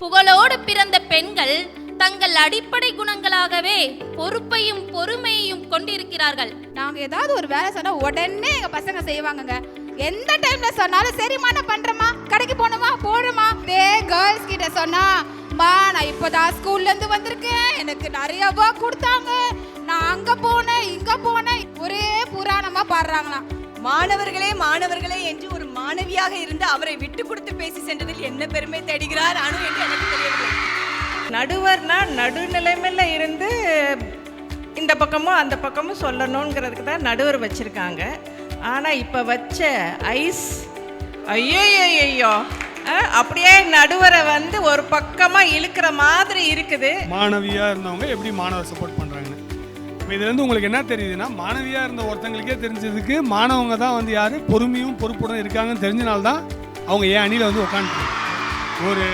புகழோடு பிறந்த பெண்கள் தங்கள் அடிப்படை குணங்களாகவே பொறுப்பையும் பொறுமையையும் கொண்டிருக்கிறார்கள். நாங்க ஏதாவது ஒரு வேலை சொன்னா உடனே எங்க பசங்க செய்வாங்கங்க. எந்த டைம்ல சொன்னாலும் சரிம்மா நான் பண்றேம்மா, கடைக்கு போகணுமா போடுமா. கேர்ள்ஸ் கிட்ட சொன்னா மா நான் இப்போதான் ஸ்கூல்ல இருந்து வந்திருக்கேன், எனக்கு நிறைய ஒர்க் கொடுத்தாங்க, நான் அங்க போனேன் இங்க போனேன், ஒரே புராணமா பாடுறாங்களாம். மாணவர்களே மாணவர்களே என்று ஒரு மாணவியாக இருந்து அவரை விட்டு கொடுத்து பேசி சென்றதில் என்ன பெருமை தேடுகிறார் அனு என்று எனக்கு தெரியவில்லை. நடுவர்னா நடுநிலைமையில இருந்து இந்த பக்கமும் அந்த பக்கமும் சொல்லணுங்கிறதுக்கு தான் நடுவர் வச்சிருக்காங்க. ஆனால் இப்போ வச்ச ஐஸ் ஐயோ அப்படியே நடுவரை வந்து ஒரு பக்கமாக இழுக்கிற மாதிரி இருக்குது. மாணவியாக இருந்தவங்க எப்படி மாணவர் சப்போர்ட் பண்ணுறாங்கன்னு இப்போ இதுலேருந்து உங்களுக்கு என்ன தெரியுதுன்னா, மாணவியாக இருந்த ஒருத்தங்களுக்கே தெரிஞ்சதுக்கு மாணவங்க தான் வந்து யார் பொறுமையும் பொறுப்புடன் இருக்காங்கன்னு தெரிஞ்சனால்தான் அவங்க ஏன் அணியில் வந்து உட்காந்துருக்காங்க. ஒரு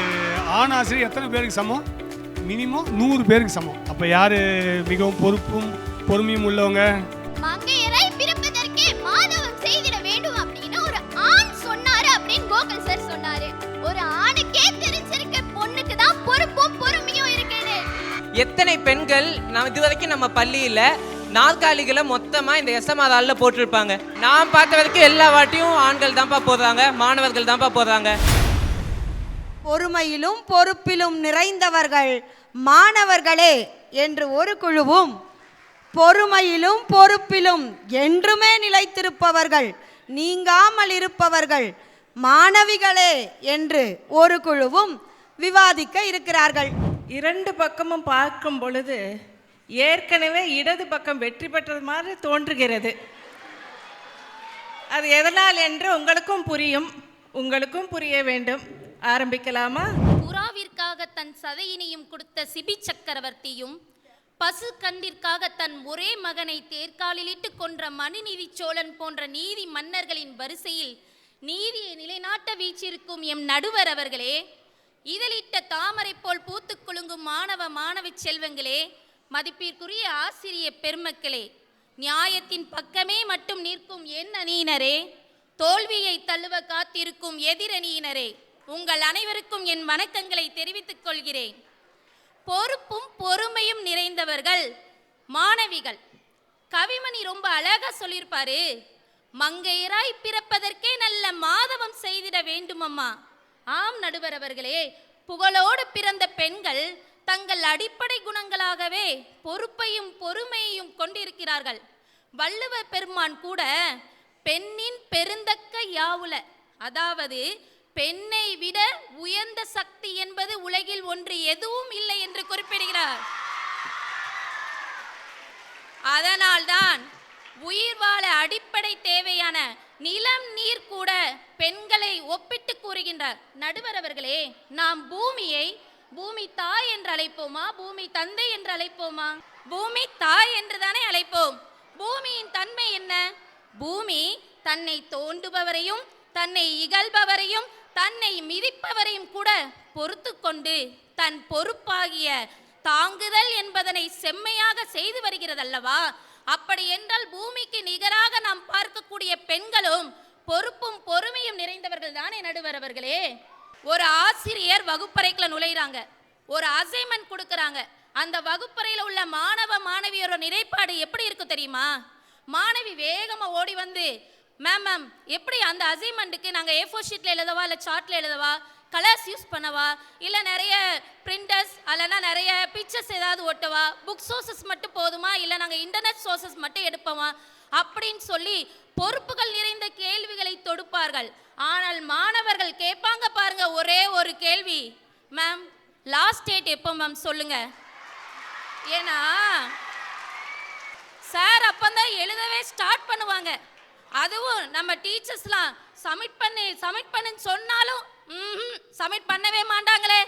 ஆண் ஆசிரியர் எத்தனை பேருக்கு சமம்? மினிமம் 100 பேருக்கு சமம். அப்போ யார் மிகவும் பொறுப்பும் பொறுமையும் உள்ளவங்க? மங்கையரை பிறப்பதற்கே மாதவம் செய்திட வேண்டும் அப்படின்னு ஒரு ஆண் சொன்னாரு அப்படின்னு கோகுல் சார் சொன்னாரு. ஒரு ஆணுக்கே தெரிஞ்சிருக்க பொண்ணுக்கு தான் பொறுப்பும் பொறுமையும் இருக்குன்னு. எத்தனை பெண்கள் இதுவரைக்கும் நம்ம பள்ளியில நாற்காலிகளை மொத்தமா இந்த எஸ்எம்ஆர்ல போட்டிருப்பாங்க. நான் பார்த்த வரைக்கும் எல்லா வாட்டியும் ஆண்கள் தான்ப்பா போடுறாங்க, மாணவர்கள் தான்ப்பா போடுறாங்க. பொறுமையிலும் பொறுப்பிலும் நிறைந்தவர்கள் மாணவர்களே என்று ஒரு குழுவும், பொறுமையிலும் பொறுப்பிலும் என்றுமே நிலைத்திருப்பவர்கள் நீங்காமல் இருப்பவர்கள் மாணவிகளே என்று ஒரு குழுவும் விவாதிக்க இருக்கிறார்கள். இரண்டு பக்கமும் பார்க்கும் பொழுது ஏற்கனவே இடது பக்கம் வெற்றி பெற்றது மாதிரி தோன்றுகிறது. அது எதனால் என்று உங்களுக்கும் புரிய வேண்டும். ஆரம்பிக்கலாமா? புறாவிற்காக தன் சதையினையும் கொடுத்த சிபி சக்கரவர்த்தியும், பசு கண்டிற்காக தன் ஒரே மகனை தேர்காலிலிட்டு கொன்ற மனுநீதி சோழன் போன்ற நீதி மன்னர்களின் வரிசையில் நீதியை நிலைநாட்ட வீச்சிருக்கும் எம் நடுவர் அவர்களே, இதழிட்ட தாமரை போல் பூத்து குலுங்கும் மாணவ மாணவி செல்வங்களே, மதிப்பிற்குரிய ஆசிரிய பெருமக்களே, நியாயத்தின் பக்கமே மட்டும் நிற்கும் என் அணியினரே, தோல்வியை தள்ளுவ காத்திருக்கும் எதிரணியினரே, உங்கள் அனைவருக்கும் என் வணக்கங்களை தெரிவித்துக் கொள்கிறேன். பொறுப்பும் பொறுமையும் நிறைந்தவர்கள் மாணவிகள். கவிமணி ரொம்ப அழகா சொல்லியிருப்பாரு, மங்கையராய் பிறப்பதற்கே நல்ல மாதவம் செய்திட வேண்டும் அம்மா. ஆம் நடுவர் அவர்களே, புகழோடு பிறந்த பெண்கள் தங்கள் அடிப்படை குணங்களாகவே பொறுப்பையும் பொறுமையையும் கொண்டிருக்கிறார்கள். வள்ளுவ பெருமான் கூட பெண்ணின் பெருந்தக்க யாவுல, அதாவது பெண்ணை விட உயர்ந்த சக்தி என்பது உலகில் ஒன்று எதுவும் இல்லை என்று குறிப்பிடுகிறார். அதனால்தான் உயிர் வாழ அடிப்படை தேவையான நிலம் நீர் கூட பெண்களை ஒப்பிட்டு கூறுகின்றார். நடுவர் அவர்களே, நாம் பூமியை பூமி தாய் என்று அழைப்போமா, பூமி தந்தை என்று அழைப்போமா? பூமி தாய் என்று தானே அழைப்போம். பூமியின் தன்மை என்ன? பூமி தன்னை தோண்டுபவரையும் தன்னை இகழ்பவரையும் தன்னை மிதிப்பவரையும் கூட பொறுத்து கொண்டு தன் பொறுப்பாகிய தாங்குதல் என்பதனை செம்மையாக செய்து வருகிறதல்லவா? அப்படி என்றால் பூமிக்கு நிகராக நாம் பார்க்கக்கூடிய பெண்களும் பொறுப்பும் பொறுமையும் நிறைந்தவர்கள் தானே நடுவர் அவர்களே. ஒரு ஆசிரியர் வகுப்பறைக்குள்ள நுழைகிறாங்க, ஒரு அசைன்மெண்ட் கொடுக்கறாங்க. அந்த வகுப்பறையில் உள்ள மாணவ மாணவியோட நிலைப்பாடு எப்படி இருக்கு தெரியுமா? மாணவி வேகமா ஓடி வந்து, மேம் எப்படி அந்த அசைன்மெண்ட்டுக்கு நாங்கள் A4 ஷீட்டில் எழுதவா, இல்லை சார்ட்டில் எழுதவா, கலர்ஸ் யூஸ் பண்ணவா, இல்லை நிறைய பிரிண்டர்ஸ் அல்லனா நிறைய பிக்சர்ஸ் ஏதாவது ஒட்டவா, புக் சோர்சஸ் மட்டும் போதுமா, இல்லை நாங்கள் இன்டர்நெட் சோர்சஸ் மட்டும் எடுப்போமா அப்படின்னு சொல்லி பொறுப்புகள் நிறைந்த கேள்விகளை தொடுப்பார்கள். ஆனால் மாணவர்கள் கேட்பாங்க பாருங்க, ஒரே ஒரு கேள்வி, மேம் லாஸ்ட் டேட் எப்போ மேம் சொல்லுங்க. ஏன்னா சார் அப்பந்தான் எழுதவே ஸ்டார்ட் பண்ணுவாங்க. அதுவும் நம்ம டீச்சர்ஸ்லாம் சப்மிட் பண்ணுன்னு சொன்னாலும் சப்மிட் பண்ணவே மாட்டாங்களே.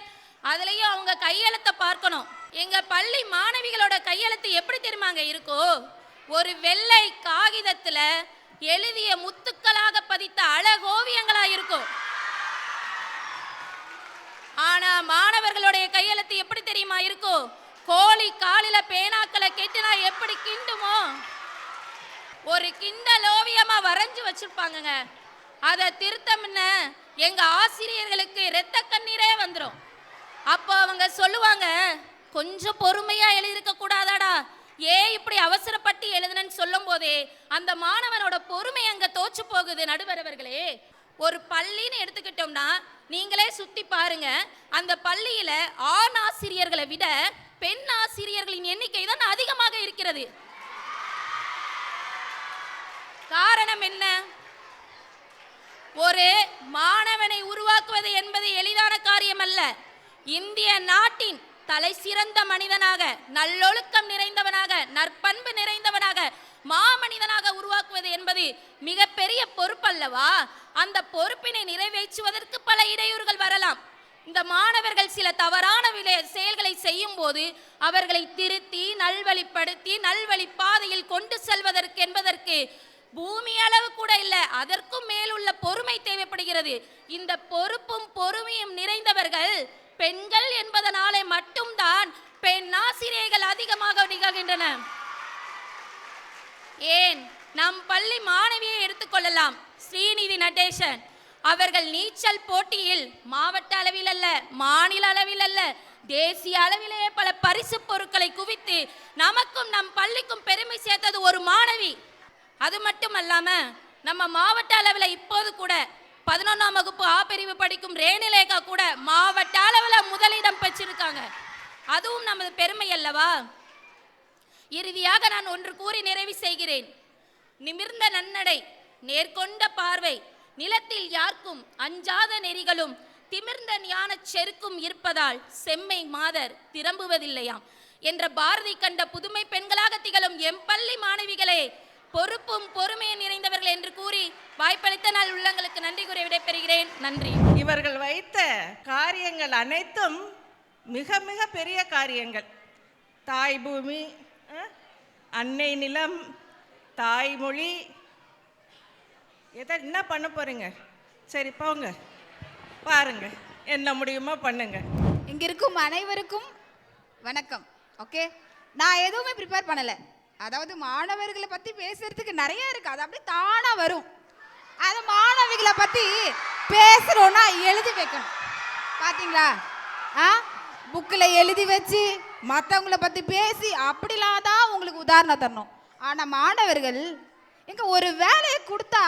அதுலயும் அவங்க கையெழுத்தை பார்க்கணும். எங்க பள்ளி மாணவிகளோட கையெழுத்து எப்படி தெரியுமாங்க இருக்கோ? ஒரு வெள்ளை காகிதத்துல எழுதிய முத்துக்களாக பதித்த அழகோவியங்களா இருக்கும். ஆனா மாணவர்களுடைய கையெழுத்து எப்படி தெரியுமா இருக்கும்? கோழி காலில பேனாக்களை கெட்டினா எப்படி கிண்டுமோ, ஒரு கிண்டல் ஓவியமா வரைஞ்சு வச்சிருப்பாங்க. அதை திருத்தம்னு எங்க ஆசிரியர்களுக்கு இரத்த கண்ணீரே வந்துடும். அவங்க சொல்லுவாங்க, கொஞ்சம் பொறுமையா எழுதிருக்க கூடாதாடா, ஏன் இப்படி அவசரப்பட்டு எழுதுனன்னு சொல்லும் போதே அந்த மாணவனோட பொறுமை அங்க தோச்சு போகுது. நடுவர் அவர்களே, ஒரு பள்ளின்னு எடுத்துக்கிட்டோம்னா நீங்களே சுத்தி பாருங்க, அந்த பள்ளியில ஆண் ஆசிரியர்களை விட பெண் ஆசிரியர்களின் எண்ணிக்கை தான் அதிகமாக இருக்கிறது. காரணம் என்ன? ஒரு மாணவனை உருவாக்குவது என்பது எளிதான காரியம் அல்ல. இந்திய நாட்டின் தலை சிறந்த மனிதனாக, நல்லொழுக்கம் நிறைந்தவனாக, நற்பண்பு நிறைந்தவனாக, மாமனிதனாக உருவாக்குவது என்பது மிகப்பெரிய பொறுப்பல்லவா? அந்த பொறுப்பினை நிறைவேற்றுவதற்கு பல இடையூறுகள் வரலாம். இந்த மாணவர்கள் சில தவறான செயல்களை செய்யும் போது அவர்களை திருத்தி நல்வழிப்படுத்தி நல்வழி பாதையில் கொண்டு செல்வதற்கு என்பதற்கு பூமி அளவு கூட இல்லை, அதற்கும் மேலுள்ள பொறுமை தேவைப்படுகிறது. இந்த பொறுப்பும் பொறுமையும் நிறைந்தவர்கள் பெண்கள் என்பதனாலே மட்டும்தான் பெண் ஆசிரியர்கள் அதிகமாக நிகழ்கின்றன. ஏன், நம் பள்ளி மாணவியை எடுத்துக்கொள்ளலாம், ஸ்ரீநிதி நடேசன். அவர்கள் நீச்சல் போட்டியில் மாவட்ட அளவில் அல்ல, மாநில அளவில் அல்ல, தேசிய அளவிலேயே பல பரிசு பொருட்களை குவித்து நமக்கும் நம் பள்ளிக்கும் பெருமை சேர்த்தது ஒரு மாணவி. அது மட்டும் அல்லாம நம்ம மாவட்ட அளவில் இப்போது கூட 11ஆம் வகுப்பு ஆ பிரிவு படிக்கும் ரேணிலேகா கூட மாவட்ட அளவில் முதலிடம் பெற்றிருக்காங்க. அதுவும் நமது பெருமை அல்லவா? இறுதியாக நான் ஒன்று கூறி நிறைவு செய்கிறேன். நிமிர்ந்த நன்னடை, நேர்கொண்ட பார்வை, நிலத்தில் யாருக்கும் அஞ்சாத நெறிகளும் திமிர்ந்த ஞான செருக்கும் இருப்பதால் செம்மை மாதர் திரும்புவதில்லையாம் என்ற பாரதி கண்ட புதுமை பெண்களாக திகழும் எம்பள்ளி மாணவிகளே, பொறுப்பும் பொறுமையும் நிறைந்தவர்கள் என்று கூறி வாய்ப்பளித்த நாள் உள்ளங்களுக்கு நன்றி கூறி விடைபெறுகிறேன். நன்றி. இவர்கள் வைத்த காரியங்கள் அனைத்தும் மிக மிக பெரிய காரியங்கள். தாய் பூமி, அன்னை நிலம், தாய்மொழி, எதை என்ன பண்ண போறீங்க? சரி போங்க, பாருங்க என்ன முடியுமோ பண்ணுங்க. இங்க இருக்கும் அனைவருக்கும் வணக்கம். ஓகே, நான் எதுவுமே ப்ரிப்பேர் பண்ணலை. அதாவது மாணவர்களை பற்றி பேசுறதுக்கு நிறைய இருக்கு, அது அப்படியே தானா வரும். அது மாணவிகளை பற்றி பேசுறோன்னா எழுதி வைக்கணும். பார்த்தீங்களா? புக்கில் எழுதி வச்சு மற்றவங்களை பற்றி பேசி அப்படிலாம் தான் உங்களுக்கு உதாரணம் தரணும். ஆனால் மாணவர்கள் எங்க ஒரு வேலையை கொடுத்தா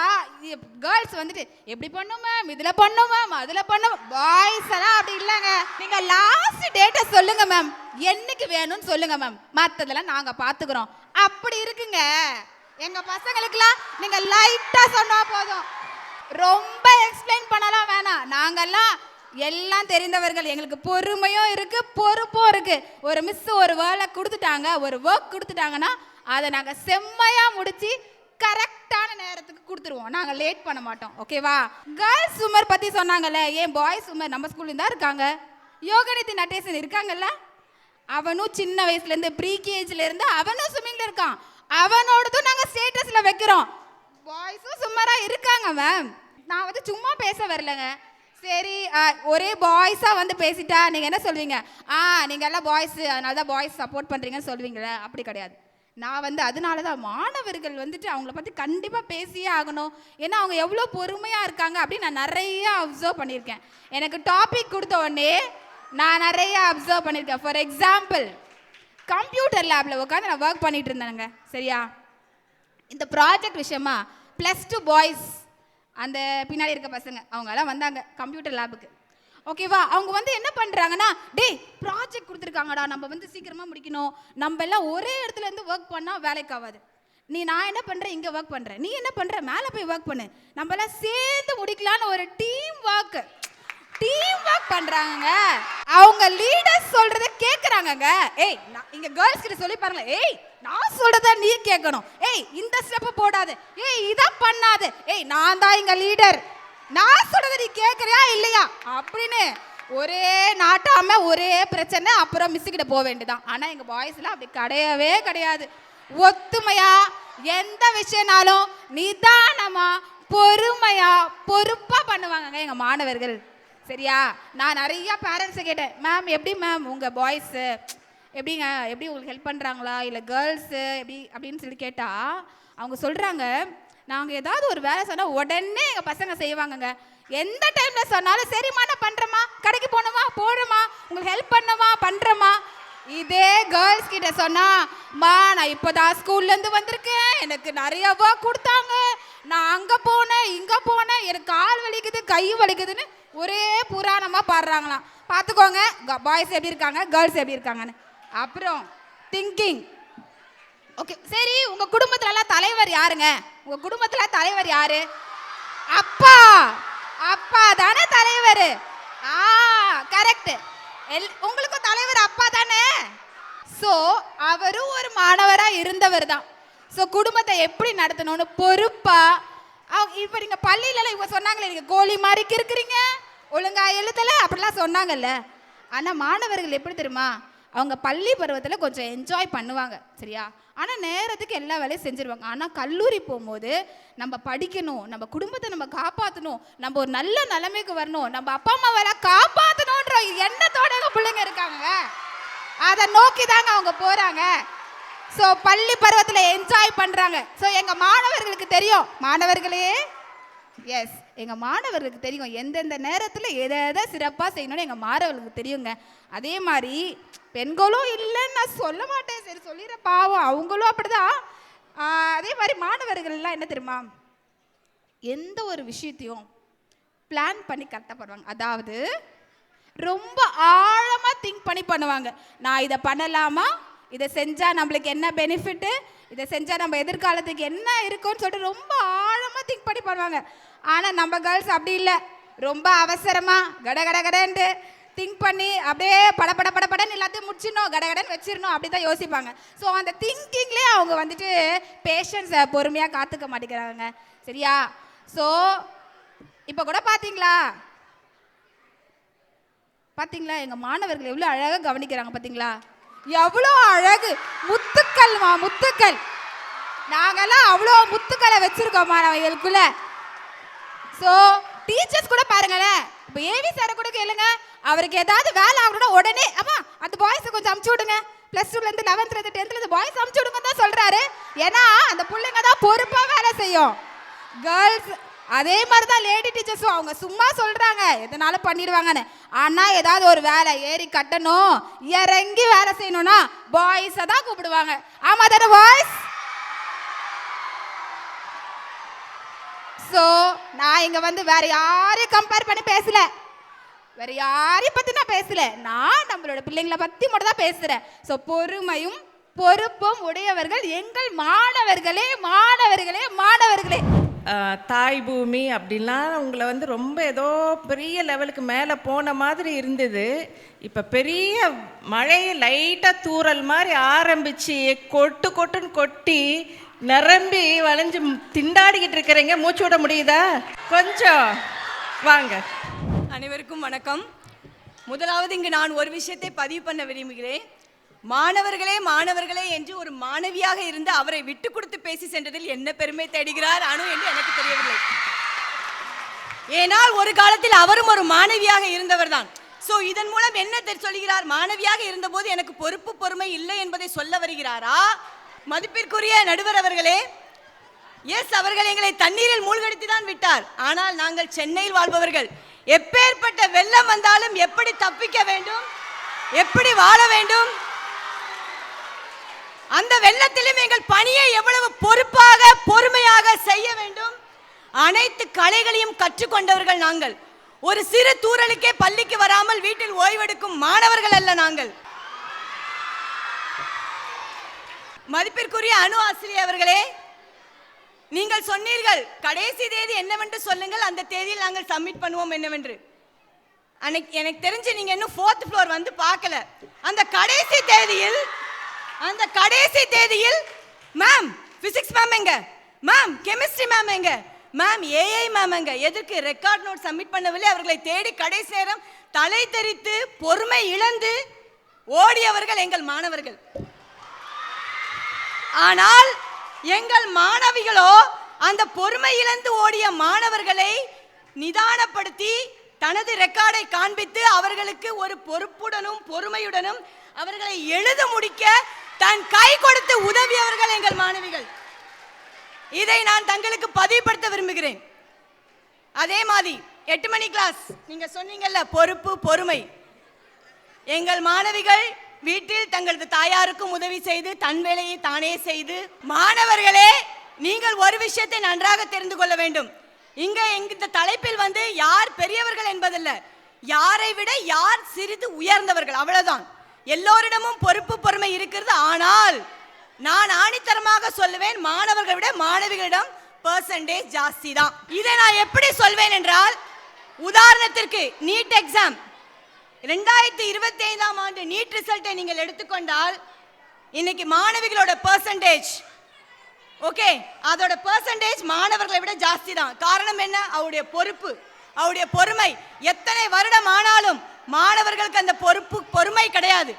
கேர்ள்ஸ் வந்துட்டு எப்படி பண்ணும் மேம், இதில் பண்ணும் மேம், அதில் பண்ணும். பாய்ஸ் எல்லாம் அப்படி இல்லைங்க. நீங்கள் லாஸ்ட் டேட்டை சொல்லுங்க மேம், என்னைக்கு வேணும்னு சொல்லுங்க மேம், மற்றதெல்லாம் நாங்கள் பார்த்துக்குறோம். அப்படி இருக்குங்க எங்க பசங்களுக்குலாம். நீங்க லைட்டா சொன்னா போதும், ரொம்ப எக்ஸ்பிளைன் பண்ணலாம் வேணாம். நாங்கெல்லாம் எல்லாம் தெரிந்தவர்கள், எங்களுக்கு பொறுமையும் இருக்கு பொறுப்பும் இருக்கு. ஒரு மிஸ் ஒரு வேலை கொடுத்துட்டாங்க, ஒரு ஒர்க் கொடுத்துட்டாங்கன்னா அதை நாங்கள் செம்மையா முடிச்சு கரெக்டான நேரத்துக்கு கொடுத்துருவோம். நாங்கள் லேட் பண்ண மாட்டோம். ஓகேவா? கேர்ள்ஸ் ஸ்விம்மர் பற்றி சொன்னாங்கல்ல, ஏன் பாய்ஸ் ஸ்விம்மர் நம்ம ஸ்கூலில் தான் இருக்காங்க. யோகநிதி நடேசன் இருக்காங்கல்ல, அவனும் சின்ன வயசுலேருந்து ப்ரீகேஜிலேருந்து அவனும் ஸ்விம்மிங்கில் இருக்கான். அவனோடதும் நாங்கள் ஸ்டேட்டஸில் வைக்கிறோம். பாய்ஸும் ஸ்விம்மராக இருக்காங்க மேம். நான் வந்து சும்மா பேச வரலங்க. சரி, ஒரே பாய்ஸாக வந்து பேசிட்டா நீங்கள் என்ன சொல்வீங்க? நீங்கள் எல்லாம் பாய்ஸு, அதனால தான் பாய்ஸ் சப்போர்ட் பண்ணுறீங்கன்னு சொல்வீங்களே. அப்படி கிடையாது. நான் வந்து அதனால தான் மாணவர்கள் வந்துட்டு அவங்கள பற்றி கண்டிப்பாக பேசியே ஆகணும். ஏன்னா அவங்க எவ்வளோ பொறுமையாக இருக்காங்க அப்படின்னு நான் நிறைய அப்சர்வ் பண்ணியிருக்கேன். எனக்கு டாபிக் கொடுத்த உடனே நான் நிறைய அப்சர்வ் பண்ணியிருக்கேன். ஃபார் எக்ஸாம்பிள், கம்ப்யூட்டர் லேபில் உட்காந்து நான் ஒர்க் பண்ணிட்டு இருந்தேங்க. சரியா? இந்த ப்ராஜெக்ட் விஷயமா +2 பாய்ஸ், அந்த பின்னாடி இருக்க பசங்க, அவங்கெல்லாம் வந்தாங்க கம்ப்யூட்டர் லேபுக்கு. ஓகேவா? அவங்க வந்து என்ன பண்ணுறாங்கன்னா, டேய் ப்ராஜெக்ட் கொடுத்துருக்காங்கடா, நம்ம வந்து சீக்கிரமாக முடிக்கணும், நம்ம எல்லாம் ஒரே இடத்துல இருந்து ஒர்க் பண்ணால் வேலைக்கு ஆகாது. நான் என்ன பண்ணுறேன், இங்கே ஒர்க் பண்ணுறேன், நீ என்ன பண்ணுற, மேலே போய் ஒர்க் பண்ணு, நம்ம எல்லாம் சேர்ந்து முடிக்கலான்னு ஒரு டீம் ஒர்க் பண்ணுறாங்க. அவங்க லீடர்ஸ் சொல்கிறத கேட்குறாங்கங்க. ஏய், இங்கே கேர்ள்ஸ் கிட்ட சொல்லி பாருங்களேன், ஏய் நான் சொல்கிறத நீ கேட்கணும், ஏய் இந்த ஸ்டெப்பு போடாது, ஏய் இதை பண்ணாது, ஏய் நான் தான் இங்கே லீடர், நான் சொல்றதை நீ கேட்கறியா இல்லையா அப்படின்னு ஒரே நாட்டாம ஒரே பிரச்சனை. அப்புறம் மிஸ் கிட்ட போக வேண்டியதான். ஆனா எங்க பாய்ஸ்லாம் அப்படி கிடையவே கிடையாது. ஒத்துமையா எந்த விஷயம்னாலும் நிதானமா பொறுமையா பொறுப்பா பண்ணுவாங்க எங்க மாணவர்கள். சரியா? நான் நிறைய பேரண்ட்ஸை கேட்டேன், மேம் எப்படி மேம் உங்க பாய்ஸ் எப்படிங்க, எப்படி உங்களுக்கு ஹெல்ப் பண்றாங்களா இல்லை கேர்ள்ஸு எப்படி அப்படின்னு சொல்லி கேட்டா அவங்க சொல்றாங்க, நாங்கள் ஏதாவது ஒரு வேலை சொன்னால் உடனே எங்கள் பசங்க செய்வாங்கங்க. எந்த டைம்ல சொன்னாலும் சரிம்மா நான் பண்றேம்மா, கடைக்கு போகணுமா போறேம்மா, உங்களுக்கு ஹெல்ப் பண்ணமா பண்றேம்மா. இதே கேர்ள்ஸ் கிட்ட சொன்னா, மா நான் இப்போதான் ஸ்கூல்ல இருந்து வந்திருக்கேன், எனக்கு நிறைய ஒர்க் கொடுத்தாங்க, நான் அங்க போனேன் இங்க போனேன், எனக்கு கால் வலிக்குது கை வலிக்குதுன்னு ஒரே புராணமா பாடுறாங்களாம். பார்த்துக்கோங்க பாய்ஸ் எப்படி இருக்காங்க கேர்ள்ஸ் எப்படி இருக்காங்கன்னு. அப்புறம் திங்கிங். ஓகே சரி, உங்க குடும்பத்துல தலைவர் யாருங்க? உங்க குடும்பத்துல தலைவர் யாரு? அப்பா. அப்பா தானே தலைவர். கரெக்ட். உங்களுக்கும் தலைவர் அப்பா தானே. ஸோ அவரும் ஒரு மாணவரா இருந்தவர் தான். ஸோ குடும்பத்தை எப்படி நடத்தணும்னு பொறுப்பா. இப்போ நீங்க பள்ளியில இவங்க சொன்னாங்களே, நீங்க கோழி மாதிரி இருக்கிறீங்க, ஒழுங்கா எழுதல அப்படிலாம் சொன்னாங்கல்ல. ஆனா மாணவர்கள் எப்படி தெரியுமா, அவங்க பள்ளி பருவத்தில் கொஞ்சம் என்ஜாய் பண்ணுவாங்க சரியா, ஆனால் நேரத்துக்கு எல்லா வேலையும் செஞ்சுருவாங்க. ஆனால் கல்லூரி போகும்போது நம்ம படிக்கணும், நம்ம குடும்பத்தை நம்ம காப்பாற்றணும், நம்ம ஒரு நல்ல நிலைமைக்கு வரணும், நம்ம அப்பா அம்மாவை காப்பாற்றணுன்ற எண்ணத்தோட பிள்ளைங்க இருக்காங்க. அதை நோக்கி தாங்க அவங்க போகிறாங்க. ஸோ பள்ளி பருவத்தில் என்ஜாய் பண்ணுறாங்க. ஸோ எங்கள் மாணவர்களுக்கு தெரியும், மாணவர்களே எஸ் எங்கள் மாணவர்களுக்கு தெரியும் எந்தெந்த நேரத்தில் எதை எதை சிறப்பாக செய்யணும்னு எங்கள் மாணவர்களுக்கு தெரியுங்க. அதே மாதிரி பெண்களும் இல்லைன்னு நான் சொல்ல மாட்டேன், சரி சொல்லிடுற பாவம் அவங்களும் அப்படிதான். அதே மாதிரி மாணவர்கள்லாம் என்ன தெரியுமா, எந்த ஒரு விஷயத்தையும் பிளான் பண்ணி கரெக்டாக பண்ணுவாங்க. அதாவது ரொம்ப ஆழமாக திங்க் பண்ணி பண்ணுவாங்க. நான் இதை பண்ணலாமா, இதை செஞ்சால் நம்மளுக்கு என்ன பெனிஃபிட்டு, இதை செஞ்சால் நம்ம எதிர்காலத்துக்கு என்ன இருக்குன்னு சொல்லிட்டு ரொம்ப ஆழமாக திங்க் பண்ணி பண்ணுவாங்க. ஆனால் நம்ம கேர்ள்ஸ் அப்படி இல்லை, ரொம்ப அவசரமாக கடகடன்னு திங்க் பண்ணி அப்படியே படன்னு எல்லாத்தையும் முடிச்சிடணும், கடகடன்னு வச்சிடணும், அப்படி தான் யோசிப்பாங்க. ஸோ அந்த திங்கிங்லேயே அவங்க வந்துட்டு பேஷன்ஸை பொறுமையாக காத்துக்க மாட்டேங்கிறாங்க சரியா. ஸோ இப்போ கூட பார்த்தீங்களா எங்கள் மாணவர்கள் எவ்வளோ அழகாக கவனிக்கிறாங்க பார்த்தீங்களா, எவ்வளோ அழகு, முத்துக்கள்மா முத்துக்கள். நாங்கெல்லாம் அவ்வளோ முத்துக்களை வச்சிருக்கோம் மாணவர்களுக்குள்ள. ஸோ டீச்சர்ஸ் கூட பாருங்களேன், இப்போ ஏவி சாரை கூட கேளுங்க, அவருக்கு ஏதாவது வேலை ஆகணும்னா உடனே அம்மா அந்த பாய்ஸை கொஞ்சம் அமுச்சு விடுங்க, +2லேருந்து 11th 10th பாய்ஸ் அமுச்சு விடுங்க தான் சொல்கிறாரு. ஏன்னா அந்த பிள்ளைங்க தான் பொறுப்பாக வேலை செய்யும். கேர்ள்ஸ் அதே மாதிரி தான் லேடி டீச்சர்ஸும், அவங்க சும்மா சொல்கிறாங்க எதனாலும் பண்ணிடுவாங்கன்னு. ஆனால் ஏதாவது ஒரு வேலை ஏறி கட்டணும் இறங்கி வேலை செய்யணும்னா பாய்ஸை தான் கூப்பிடுவாங்க. ஆமாம் தானே பாய்ஸ்? ஸோ நான் இங்கே வந்து வேற யாரையும் கம்பேர் பண்ணி பேசல, வேற யாரையும் பற்றி நான் பேசல, நான் நம்மளோட பிள்ளைங்களை பற்றி மட்டும் தான் பேசுகிறேன். ஸோ பொறுமையும் பொறுப்பும் உடையவர்கள் எங்கள் மாணவர்களே மாணவர்களே மாணவர்களே. தாய் பூமி அப்படிலாம் உங்களை வந்து ரொம்ப ஏதோ பெரிய லெவலுக்கு மேலே போன மாதிரி இருந்தது. இப்போ பெரிய மழையை லைட்டாக தூறல் மாதிரி ஆரம்பித்து கொட்டுன்னு கொட்டி நிரம்பி வளைஞ்சு திண்டாடிக்கிட்டு இருக்கிறீங்க. மூச்சு விட முடியுதா? கொஞ்சம் வாங்க. அனைவருக்கும் வணக்கம். முதலாவது இங்கு நான் ஒரு விஷயத்தை பதிவு பண்ண விரும்புகிறேன். மாணவர்களே என்று ஒரு மாணவியாக இருந்து அவரை விட்டு கொடுத்து பேசி சென்றதில் என்ன பெருமை தேடுகிறார் அனு என்று எனக்கு தெரியவில்லை. ஏனால் ஒரு காலத்தில் அவரும் ஒரு மாணவியாக இருந்தவர் தான். ஸோ இதன் மூலம் என்ன சொல்கிறார், மாணவியாக இருந்தபோது எனக்கு பொறுப்பு பொறுமை இல்லை என்பதை சொல்ல வருகிறாரா? மதிப்பிற்குரிய நடுவர் அவர்களே, எஸ் அவர்கள் எங்களை தண்ணீரில் மூழ்கடித்து தான் விட்டார். ஆனால் நாங்கள் சென்னையில் வாழ்பவர்கள் எப்பேற்பட்ட வெள்ளம் வந்தாலும் எப்படி தப்பிக்க வேண்டும், எப்படி வாழ வேண்டும், அந்த வெள்ளத்திலும் எங்கள் பணியை எவ்வளவு பொறுப்பாக பொறுமையாக செய்ய வேண்டும், அனைத்து கலைகளையும் கற்றுக்கொண்டவர்கள் நாங்கள். ஒரு சிறு தூறலுக்கே பள்ளிக்கு வராமல் வீட்டில் ஓய்வெடுக்கும் மாணவர்கள் அல்ல நாங்கள். மதிப்பிற்குரிய அனு ஆசிரியர் அவர்களே, நீங்கள் சொன்னீர்கள் கடைசி தேதி என்னவென்று சொல்லுங்கள், அந்த தேதியில் நாங்கள் சப்மிட் பண்ணுவோம் என்னவென்று. எனக்கு தெரிஞ்சு நீங்க இன்னும் 4th floor வந்து பார்க்கல. அந்த கடைசி தேதியில் மேம் பிசிக்ஸ் மேம் எங்க, மேம் கெமிஸ்ட்ரி மேம் எங்க, மேம் ஏஐ மேம் எங்க, எதற்கு ரெக்கார்ட் நோட் சப்மிட் பண்ணவில்லை? அவர்களை தேடி கடைசி நேரம் தலை தெரித்து பொறுமை இழந்து ஓடியவர்கள் எங்கள் மாணவர்கள். ஆனால் எங்கள் மாணவிகளோ அந்த பொறுமை இழந்து ஓடிய மாணவர்களை நிதானப்படுத்தி தனது ரெக்கார்டை காண்பித்து அவர்களுக்கு ஒரு பொறுப்புடனும் பொறுமையுடனும் அவர்களை எழுத முடிக்க தன் கை கொடுத்து உதவியவர்கள் எங்கள் மாணவிகள். இதை நான் தங்களுக்கு பதிவுபடுத்த விரும்புகிறேன். அதே மாதிரி 8 மணி கிளாஸ் நீங்க சொன்னீங்கல்ல பொறுப்பு பொறுமை. எங்கள் மாணவிகள் வீட்டில் தங்களது தாயாருக்கும் உதவி செய்து தன் வேலையை தானே செய்து. மாணவர்களே, நீங்கள் ஒரு விஷயத்தை நன்றாக தெரிந்து கொள்ள வேண்டும். இங்க இந்த தலைப்பில் வந்து யார் பெரியவர்கள் என்பதல்ல, யாரை விட யார் சிறிது உயர்ந்தவர்கள், அவ்வளவுதான். எல்லோரிடமும் பொறுப்பு பொறுமை இருக்கிறது. ஆனால் நான் ஆணித்தரமாக சொல்லுவேன், மாணவர்களை விட மாணவிகளிடம் பெர்சன்டேஜ் ஜாஸ்தி தான். இதை நான் எப்படி சொல்வேன் என்றால், உதாரணத்திற்கு நீட் எக்ஸாம் 2025ஆம் ஆண்டு நீட் ரிசல்ட்டை நீங்கள் எடுத்துக்கொண்டால் இன்னைக்கு மாணவிகளோட பெர்சன்டேஜ் ஓகே, அதோட பெர்சன்டேஜ் மாணவர்களை விட ஜாஸ்தி தான். காரணம் என்ன? அவருடைய பொறுப்பு, அவருடைய பொறுமை. எத்தனை வருடம் ஆனாலும் மாணவர்களுக்கு அந்த பொறுப்பு பொறுமை கிடையாது.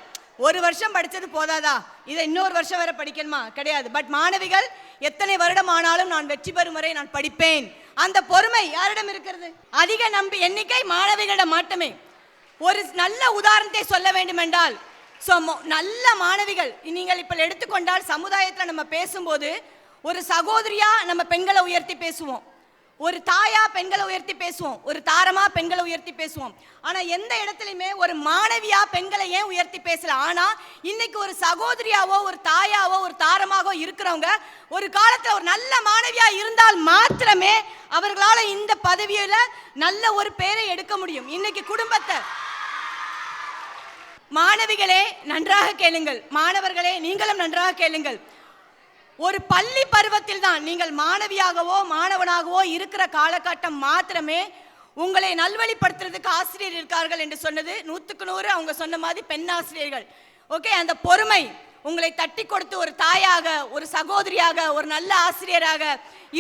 ஒரு வருஷம் படிச்சது போதாதா, இதை இன்னொரு வருஷம் வரை படிக்கணுமா? கிடையாது. பட் மாணவிகள் எத்தனை வருடம் ஆனாலும் நான் வெற்றி பெறும் வரை நான் படிப்பேன், அந்த பொறுமை யாரிடம் இருக்கிறது? அதிக எண்ணிக்கை மாணவிகளிடம் மட்டுமே. ஒரு நல்ல உதாரணத்தை சொல்ல வேண்டும் என்றால், நல்ல மாணவிகள் நீங்கள் இப்போ எடுத்துக்கொண்டால் சமுதாயத்தில் நம்ம பேசும்போது ஒரு சகோதரியா நம்ம பெண்களை உயர்த்தி பேசுவோம், ஒரு தாயா பெண்களை உயர்த்தி பேசுவோம், ஒரு தாரமா பெண்களை உயர்த்தி பேசுவோம். ஆனா எந்த இடத்துலையுமே ஒரு மாணவியா பெண்களை ஏன் உயர்த்தி பேசல? ஆனா இன்னைக்கு ஒரு சகோதரியாவோ ஒரு தாயாவோ ஒரு தாரமாகவோ இருக்கிறவங்க ஒரு காலத்துல ஒரு நல்ல மாணவியா இருந்தால் மாத்திரமே அவர்களால இந்த பதவியில நல்ல ஒரு பேரை எடுக்க முடியும். இன்னைக்கு குடும்பத்தை மாணவிகளே நன்றாக கேளுங்கள், மாணவர்களே நீங்களும் நன்றாக கேளுங்கள். ஒரு பள்ளி பருவத்தில் தான் நீங்கள் மாணவியாகவோ மாணவனாகவோ இருக்கிற காலகட்டம் மாத்திரமே உங்களை நல்வழிப்படுத்துறதுக்கு ஆசிரியர் இருக்கார்கள் என்று சொன்னது 100க்கு 100 அவங்க சொன்ன மாதிரி பெண் ஆசிரியர்கள். ஓகே, அந்த பொறுமை உங்களை தட்டி கொடுத்து ஒரு தாயாக ஒரு சகோதரியாக ஒரு நல்ல ஆசிரியராக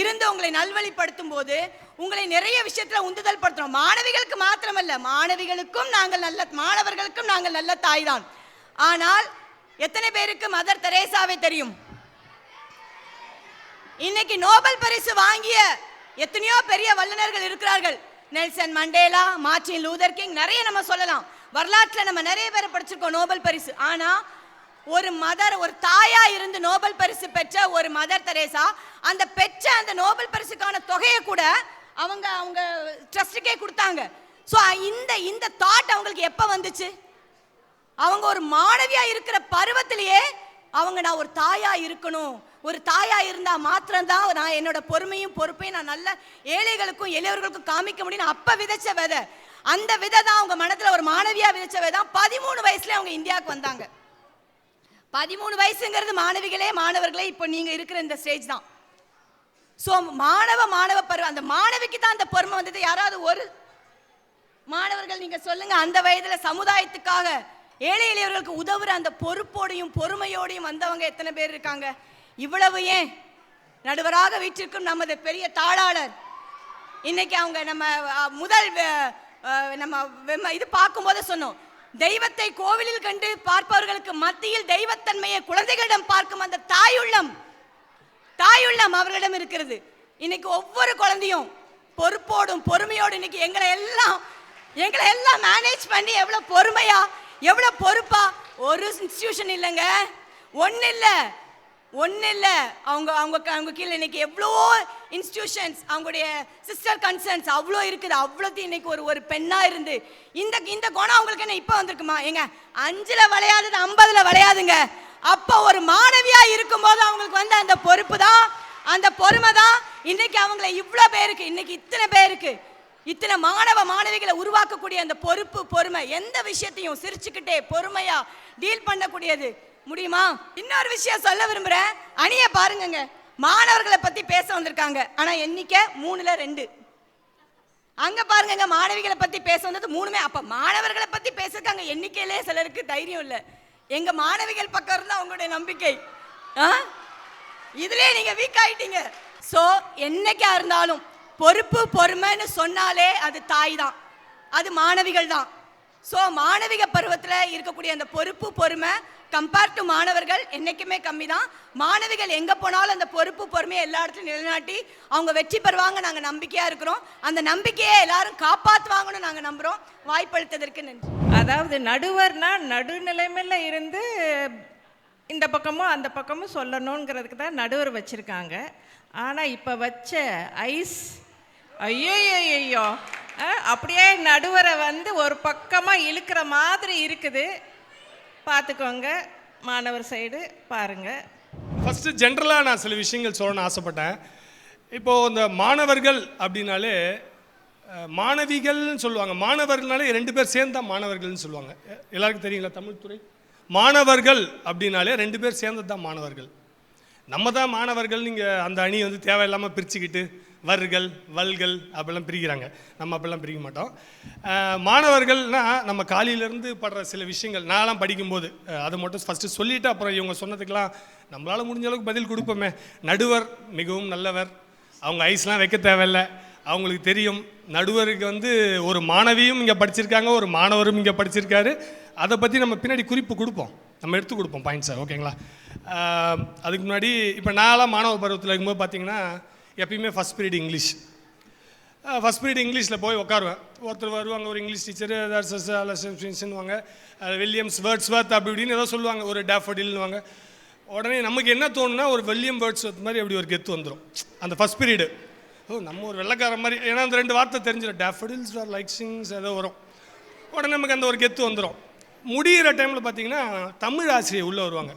இருந்து உங்களை நல்வழிப்படுத்தும் போது உங்களை நிறைய விஷயத்துல உந்துதல் படுத்துறோம். மாணவிகளுக்கு மாத்திரமல்ல, மாணவிகளுக்கும் நாங்கள் நல்ல, மாணவர்களுக்கும் நாங்கள் நல்ல தாய் தான். ஆனால் எத்தனை பேருக்கு மதர் தெரேசாவை தெரியும்? இன்னைக்கு நோபல் பரிசு வாங்கிய எத்தனையோ பெரிய வல்லுநர்கள் இருக்கிறார்கள். Nelson Mandela, Martin Luther king, நிறைய நம்ம சொல்லலாம். வரலாற்றில் நம்ம நிறைய பேரை படிச்சிருக்கோம் நோபல் பரிசு. ஆனா ஒரு மதர், ஒரு தாயா இருந்து நோபல் பரிசு பெற்ற ஒரு மதர் தெரேசா அந்த பெற்ற அந்த நோபல் பரிசுக்கான தொகையை கூட அவங்க ட்ரஸ்டுக்கே கொடுத்தாங்க. ஸோ இந்த தாட் அவங்களுக்கு எப்போ வந்துச்சு? அவங்க ஒரு மாணவியா இருக்கிற பருவத்திலேயே அவங்க நான் ஒரு தாயா இருக்கணும், ஒரு தாயா இருந்தா மாத்திரம்தான் நான் என்னோட பொறுமையும் பொறுப்பையும் நான் நல்ல ஏழைகளுக்கும் எளியவர்களுக்கும் காமிக்க முடியும். அப்ப விதைச்ச விதை, அந்த விதை தான் அவங்க மனத்துல ஒரு மாணவியா விதைச்ச விதை. 13 வயசுல அவங்க இந்தியாவுக்கு வந்தாங்க. 13 வயசுங்கிறது மாணவிகளே மாணவர்களே இப்போ நீங்க இருக்கிற இந்த ஸ்டேஜ் தான். ஸோ மாணவ பருவம், அந்த மாணவிக்கு தான் அந்த பொறுமை வந்தது. யாராவது ஒரு மாணவர்கள் நீங்க சொல்லுங்க, அந்த வயதுல சமுதாயத்துக்காக ஏழை எளியவர்களுக்கு உதவுற அந்த பொறுப்போடையும் பொறுமையோடையும் வந்தவங்க எத்தனை பேர் இருக்காங்க? இவ்வளவு ஏன் நடுவராக வீட்டிற்கும் நமது பெரிய தாளாளர் இன்னைக்கு அவங்க நம்ம முதல் நம்ம இது பார்க்கும்போது சொன்னோம், தெய்வத்தை கோவிலில் கண்டு பார்ப்பவர்களுக்கு மத்தியில் தெய்வத்தன்மையை குழந்தைகளிடம் பார்க்கும் அந்த தாயுள்ளம் அவர்களிடம் இருக்கிறது. இன்னைக்கு ஒவ்வொரு குழந்தையும் பொறுப்போடும் பொறுமையோடு இன்னைக்கு எங்களை எல்லாம் மேனேஜ் பண்ணி எவ்வளவு பொறுமையா எவ்வளவு பொறுப்பா. ஒரு இன்ஸ்டிடியூஷன் இல்லைங்க, ஒன்னு இல்லை அவங்க கீழே இன்னைக்கு எவ்வளோ இன்ஸ்டிடியூஷன்ஸ், அவங்களுடைய சிஸ்டர் கன்சர்ன்ஸ் அவ்வளோ இருக்குது. அவ்வளோத்தையும் இன்னைக்கு ஒரு பெண்ணா இருந்து இந்த குணம் அவங்களுக்கு என்ன இப்போ வந்திருக்குமா? ஏங்க 5ல் விளையாடுது 50ல் விளையாதுங்க. அப்போ ஒரு மாணவியா இருக்கும்போது அவங்களுக்கு வந்து அந்த பொறுப்பு தான், அந்த பொறுமை தான் இன்னைக்கு அவங்களை இவ்வளோ பேருக்கு, இன்னைக்கு இத்தனை மாணவிகளை உருவாக்கக்கூடிய அந்த பொறுப்பு பொறுமை, எந்த விஷயத்தையும் சிரிச்சுக்கிட்டே பொறுமையா டீல் பண்ணக்கூடியது முடியுமா? இன்னொரு விஷயம் சொல்ல விரும்புறேன். அணிய பாருங்க, மாணவர்களை பத்தி பேச வந்திருக்காங்க, ஆனா எண்ணிக்கை 3ல் 2. அங்க பாருங்க, மாணவிகளை பத்தி பேச வந்தது 3மே. அப்ப மாணவர்களை பத்தி பேசுறாங்க, எண்ணிக்கையிலே சிலருக்கு தைரியம் இல்லை. எங்க மாணவிகள் பக்கம் இருந்தா அவங்களுடைய நம்பிக்கை, இதுலயே நீங்க வீக் ஆயிட்டீங்க. சோ என்னைக்கா இருந்தாலும் பொறுப்பு பொறுமைன்னு சொன்னாலே அது தாய் தான், அது மாணவிகள் தான். ஸோ மாணவிக பருவத்தில் இருக்கக்கூடிய அந்த பொறுப்பு பொறுமை கம்பேர் டு மாணவர்கள் என்னைக்குமே கம்மி தான். மாணவிகள் எங்கே போனாலும் அந்த பொறுப்பு பொறுமையை எல்லா இடத்துலையும் நிலைநாட்டி அவங்க வெற்றி பெறுவாங்க நாங்கள் நம்பிக்கையாக இருக்கிறோம். அந்த நம்பிக்கையை எல்லாரும் காப்பாற்றுவாங்கன்னு நாங்கள் நம்புகிறோம். வாய்ப்பளித்ததற்கு நன்றி. அதாவது நடுவர்னா நடுநிலைமையில் இருந்து இந்த பக்கமும் அந்த பக்கமும் சொல்லணுங்கிறதுக்கு தான் நடுவர் வச்சுருக்காங்க. ஆனால் இப்போ வச்ச ஐஸ் ஐயோ அப்படியே நடுவரை வந்து ஒரு பக்கமாக இழுக்கிற மாதிரி இருக்குது. பார்த்துக்கோங்க மாணவர் சைடு பாருங்கள். ஃபஸ்ட்டு ஜென்ரலாக நான் சில விஷயங்கள் சொல்லணும்னு ஆசைப்பட்டேன். இப்போது இந்த மாணவர்கள் அப்படின்னாலே மாணவிகள்னு சொல்லுவாங்க. மாணவர்கள்னாலே 2 பேர் சேர்ந்தா மாணவர்கள்னு சொல்லுவாங்க. எல்லாருக்கும் தெரியுங்களா தமிழ் துறை? மாணவர்கள் அப்படின்னாலே 2 பேர் சேர்ந்தது தான் மாணவர்கள். நம்ம தான் மாணவர்கள், நீங்கள் அந்த அணி வந்து தேவையில்லாமல் பிரிச்சுக்கிட்டு வர்கள் வல்கள் அப்படிலாம் பிரிக்கிறாங்க. நம்ம அப்படிலாம் பிரிக்க மாட்டோம். மாணவர்கள்னால் நம்ம காலையிலேருந்து படுற சில விஷயங்கள் நான்லாம் படிக்கும்போது அதை மட்டும் ஃபஸ்ட்டு சொல்லிவிட்டு அப்புறம் இவங்க சொன்னதுக்கெலாம் நம்மளால் முடிஞ்ச அளவுக்கு பதில் கொடுப்போமே. நடுவர் மிகவும் நல்லவர், அவங்க ஐஸ்லாம் வைக்க தேவையில்லை, அவங்களுக்கு தெரியும். நடுவருக்கு வந்து ஒரு மாணவியும் இங்கே படிச்சிருக்காங்க, ஒரு மாணவரும் இங்கே படிச்சிருக்காரு. அதை பற்றி நம்ம பின்னாடி குறிப்பு கொடுப்போம், நம்ம எடுத்து கொடுப்போம் பாயிண்ட்ஸை. ஓகேங்களா? அதுக்கு முன்னாடி இப்போ நான்லாம் மாணவ பருவத்தில் இருக்கும்போது பார்த்தீங்கன்னா எப்பயுமே first period English. First period இங்கிலீஷில் போய் உட்காருவேன். ஒருத்தர் வருவாங்க, ஒரு இங்கிலீஷ் டீச்சரு வாங்க, வில்லியம்ஸ் வேர்ட்ஸ்வர்த் அப்படி இப்படின்னு ஏதோ சொல்லுவாங்க, ஒரு டேஃபடில்னுவாங்க. உடனே நமக்கு என்ன தோணுன்னா ஒரு வில்லியம் வேர்ட்ஸ்வர்த் மாதிரி அப்படி ஒரு கெத்து வந்துடும் அந்த ஃபஸ்ட் பீரியடு. நம்ம ஒரு வெள்ளைக்கார மாதிரி, ஏன்னா அந்த 2 வார்த்தை தெரிஞ்சிடும், டேஃபடில்ஸ் ஆர் லைக் சிங்ஸ் ஏதோ வரும். உடனே நமக்கு அந்த ஒரு கெத்து வந்துடும். முடிகிற டைமில் பார்த்தீங்கன்னா தமிழ் ஆசிரியர் உள்ளே வருவாங்க.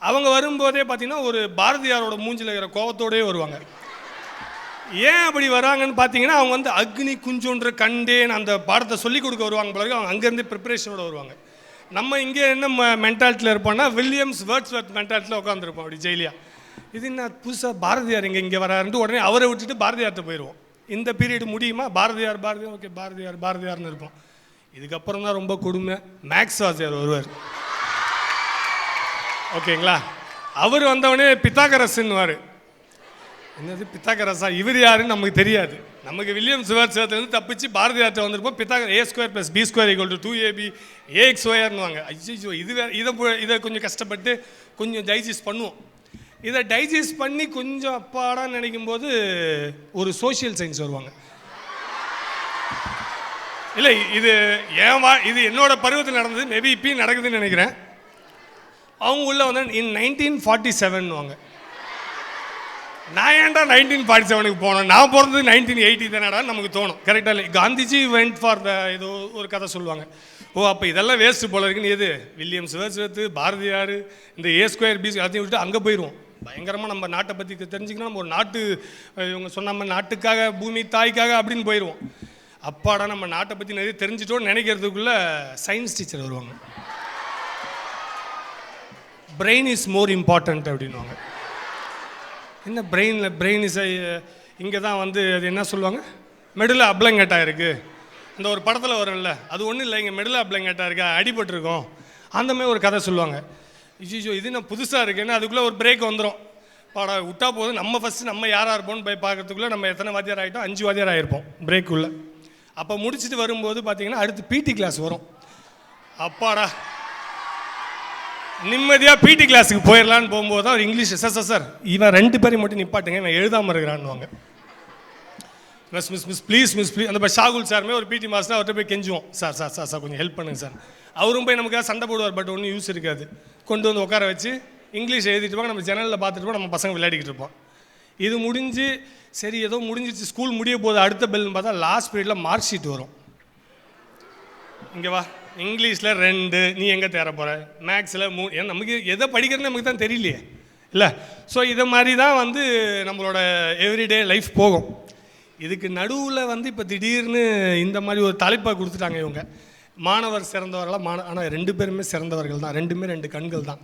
அவங்க வரும்போதே பார்த்தீங்கன்னா ஒரு பாரதியாரோட மூஞ்சில் இருக்கிற கோவத்தோடயே வருவாங்க. ஏன் அப்படி வராங்கன்னு பார்த்தீங்கன்னா அவங்க வந்து அக்னி குஞ்சொன்று கண்டேன் அந்த பாடத்தை சொல்லிக் கொடுக்க வருவாங்க பிறகு அவங்க அங்கேருந்து ப்ரிப்பரேஷனோட வருவாங்க. நம்ம இங்கே என்ன மென்டாலிட்டியில் இருப்போம்னா வில்லியம்ஸ் வேர்ட்ஸ்வர்த் மென்டாலிட்டியில் உட்காந்துருப்போம் அப்படி ஜெயிலியா. இது என்ன புதுசாக பாரதியார் இங்கே வராருன்ட்டு உடனே அவரை விட்டுட்டு பாரதியார்கிட்ட போயிடுவோம். இந்த பீரியட் முடியுமா பாரதியார் ஓகே பாரதியார்னு இருப்போம். இதுக்கப்புறம் தான் ரொம்ப கொடுமை, மேக்ஸ் வாத்தியார் வருவார். ஓகேங்களா? அவர் வந்தவொடனே பித்தாகரஸ்ன்னுவார். என்னது பித்தாகரஸா? இவர் யாருன்னு நமக்கு தெரியாது. நமக்கு வில்லியம்ஸ் வேர்ட்ஸ்வர்த்லேருந்து தப்பிச்சு பாரதியார்ட்ட வந்திருப்போம். பித்தாகர் A² + B² = 2AB AXORன்னுவாங்க. ஐயோ இது இதை கொஞ்சம் கஷ்டப்பட்டு கொஞ்சம் டைஜஸ்ட் பண்ணுவோம். இதை டைஜஸ்ட் பண்ணி கொஞ்சம் அப்பாடான்னு நினைக்கும் போது ஒரு சோஷியல் சயின்ஸ் வருவாங்க. இல்லை இது இது என்னோட பருவத்தில் நடந்தது, மேபி இப்பயும் நடக்குதுன்னு நினைக்கிறேன். அவங்க உள்ள வந்து இன் 1947வாங்க. நான் ஏன்டா 1947க்கு போனோம், நான் பிறந்தது 1980 தானடா நமக்கு தோணும். கரெக்டாக இல்லை? காந்திஜி வெண்ட் ஃபார் த ஏதோ ஒரு கதை சொல்லுவாங்க. ஓ அப்போ இதெல்லாம் வேஸ்ட்டு போல இருக்குன்னு எது வில்லியம்ஸ் வேர்ட்ஸ்வர்த் பாரதியார் இந்த A² B² எல்லாத்தையும் விட்டு அங்கே போயிடுவோம். பயங்கரமாக நம்ம நாட்டை பற்றி தெரிஞ்சுக்கணும். நம்ம ஒரு நாட்டு இவங்க சொன்ன நாட்டுக்காக பூமி தாய்க்காக அப்படின்னு போயிடுவோம். அப்பாடா நம்ம நாட்டை பற்றி நிறைய தெரிஞ்சிட்டோன்னு நினைக்கிறதுக்குள்ளே சயின்ஸ் டீச்சர் வருவாங்க. பிரெயின் இஸ் மோர் இம்பார்ட்டண்ட் அப்படின்வாங்க. என்ன பிரெயின் இஸ் இங்கே தான் வந்து அது என்ன சொல்லுவாங்க, மெடுலா அப்ளங்கேட்டா இருக்குது. இந்த ஒரு படத்தில் வரும்ல, அது ஒன்றும் இல்லை, இங்கே மெடுலா அப்ளங்கேட்டா இருக்கா, அடிபட்டிருக்கோம், அந்த மாதிரி ஒரு கதை சொல்லுவாங்க. ஐயோ இது நான் புதுசாக இருக்குன்னு அதுக்குள்ளே ஒரு பிரேக் வந்துடும். பாடா விட்டா போதும், நம்ம ஃபஸ்ட்டு நம்ம யாராக இருப்போம்னு போய் பார்க்கறதுக்குள்ளே நம்ம எத்தனை வாத்தியார் ஆகிட்டோம், 5 வாத்தியார் ஆகிருப்போம் பிரேக்குள்ளே. அப்போ முடிச்சுட்டு வரும்போது பார்த்தீங்கன்னா அடுத்து PT கிளாஸ் வரும். அப்பாடா நிம்மதியாக PT கிளாஸுக்கு போயிடலான்னு போகும்போது தான் ஒரு இங்கிலீஷ் சார் இவன் 2 பேரையும் மட்டும் நிப்பாட்டுங்க, இவன் எழுதாமல் இருக்கிறான்னுவாங்க. மிஸ் ப்ளீஸ் அந்த ஷாகுல் சாருமே ஒரு PT மாஸ்டர், அவர்கிட்ட போய் கெஞ்சுவோம், சார் கொஞ்சம் ஹெல்ப் பண்ணுங்க சார். அவரும் போய் நமக்காக சண்டை போடுவார், பட் ஒன்றும் யூஸ் இருக்காது. கொண்டு வந்து உட்கார வச்சு இங்கிலீஷ் எழுதிட்டு போங்க, நம்ம ஜன்னலில் பார்த்துட்டு போய் நம்ம பசங்க விளையாடிக்கிட்டு இருப்போம். இது முடிஞ்சு சரி ஏதோ முடிஞ்சிச்சு, ஸ்கூல் முடிய போது அடுத்த பெல்னு பார்த்தா லாஸ்ட் பீரியடில் மார்க் ஷீட் வரும். இங்கே வா, இங்கிலீஷில் 2, நீ எங்கே தேர போகிற, மேக்ஸில் 3, ஏன்னா நமக்கு எதை படிக்கிறதுன்னு நமக்கு தான் தெரியலையே இல்லை. ஸோ இதை மாதிரி தான் வந்து நம்மளோட எவ்ரிடே லைஃப் போகும். இதுக்கு நடுவில் வந்து இப்போ திடீர்னு இந்த மாதிரி ஒரு தலைப்பாக கொடுத்துட்டாங்க இவங்க. மாணவர் சிறந்தவர்களாக ஆனால் 2 பேருமே சிறந்தவர்கள் தான், 2 கண்கள் தான்.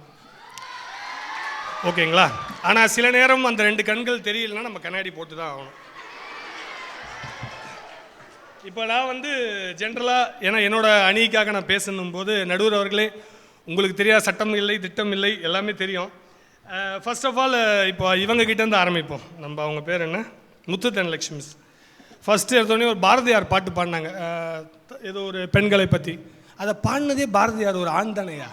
ஓகேங்களா? ஆனால் சில நேரம் அந்த 2 கண்கள் தெரியலன்னா நம்ம கண்ணாடி போட்டு தான் ஆகணும். இப்போ நான் வந்து ஜென்ரலாக ஏன்னா என்னோட அணிக்காக நான் பேசணும் போது நடுவர் அவர்களே, உங்களுக்கு தெரியாத சட்டம் இல்லை திட்டம் இல்லை எல்லாமே தெரியும். ஃபர்ஸ்ட் ஆஃப் ஆல் இப்போ இவங்க கிட்டேருந்து ஆரம்பிப்போம். நம்ம அவங்க பேர் என்ன, முத்துத்தனலட்சுமி மிஸ். ஃபஸ்ட்டு எடுத்தோடனே ஒரு பாரதியார் பாட்டு பாடினாங்க, ஏதோ ஒரு பெண்களை பற்றி. அதை பாடினதே பாரதியார் ஒரு ஆண் தானையா?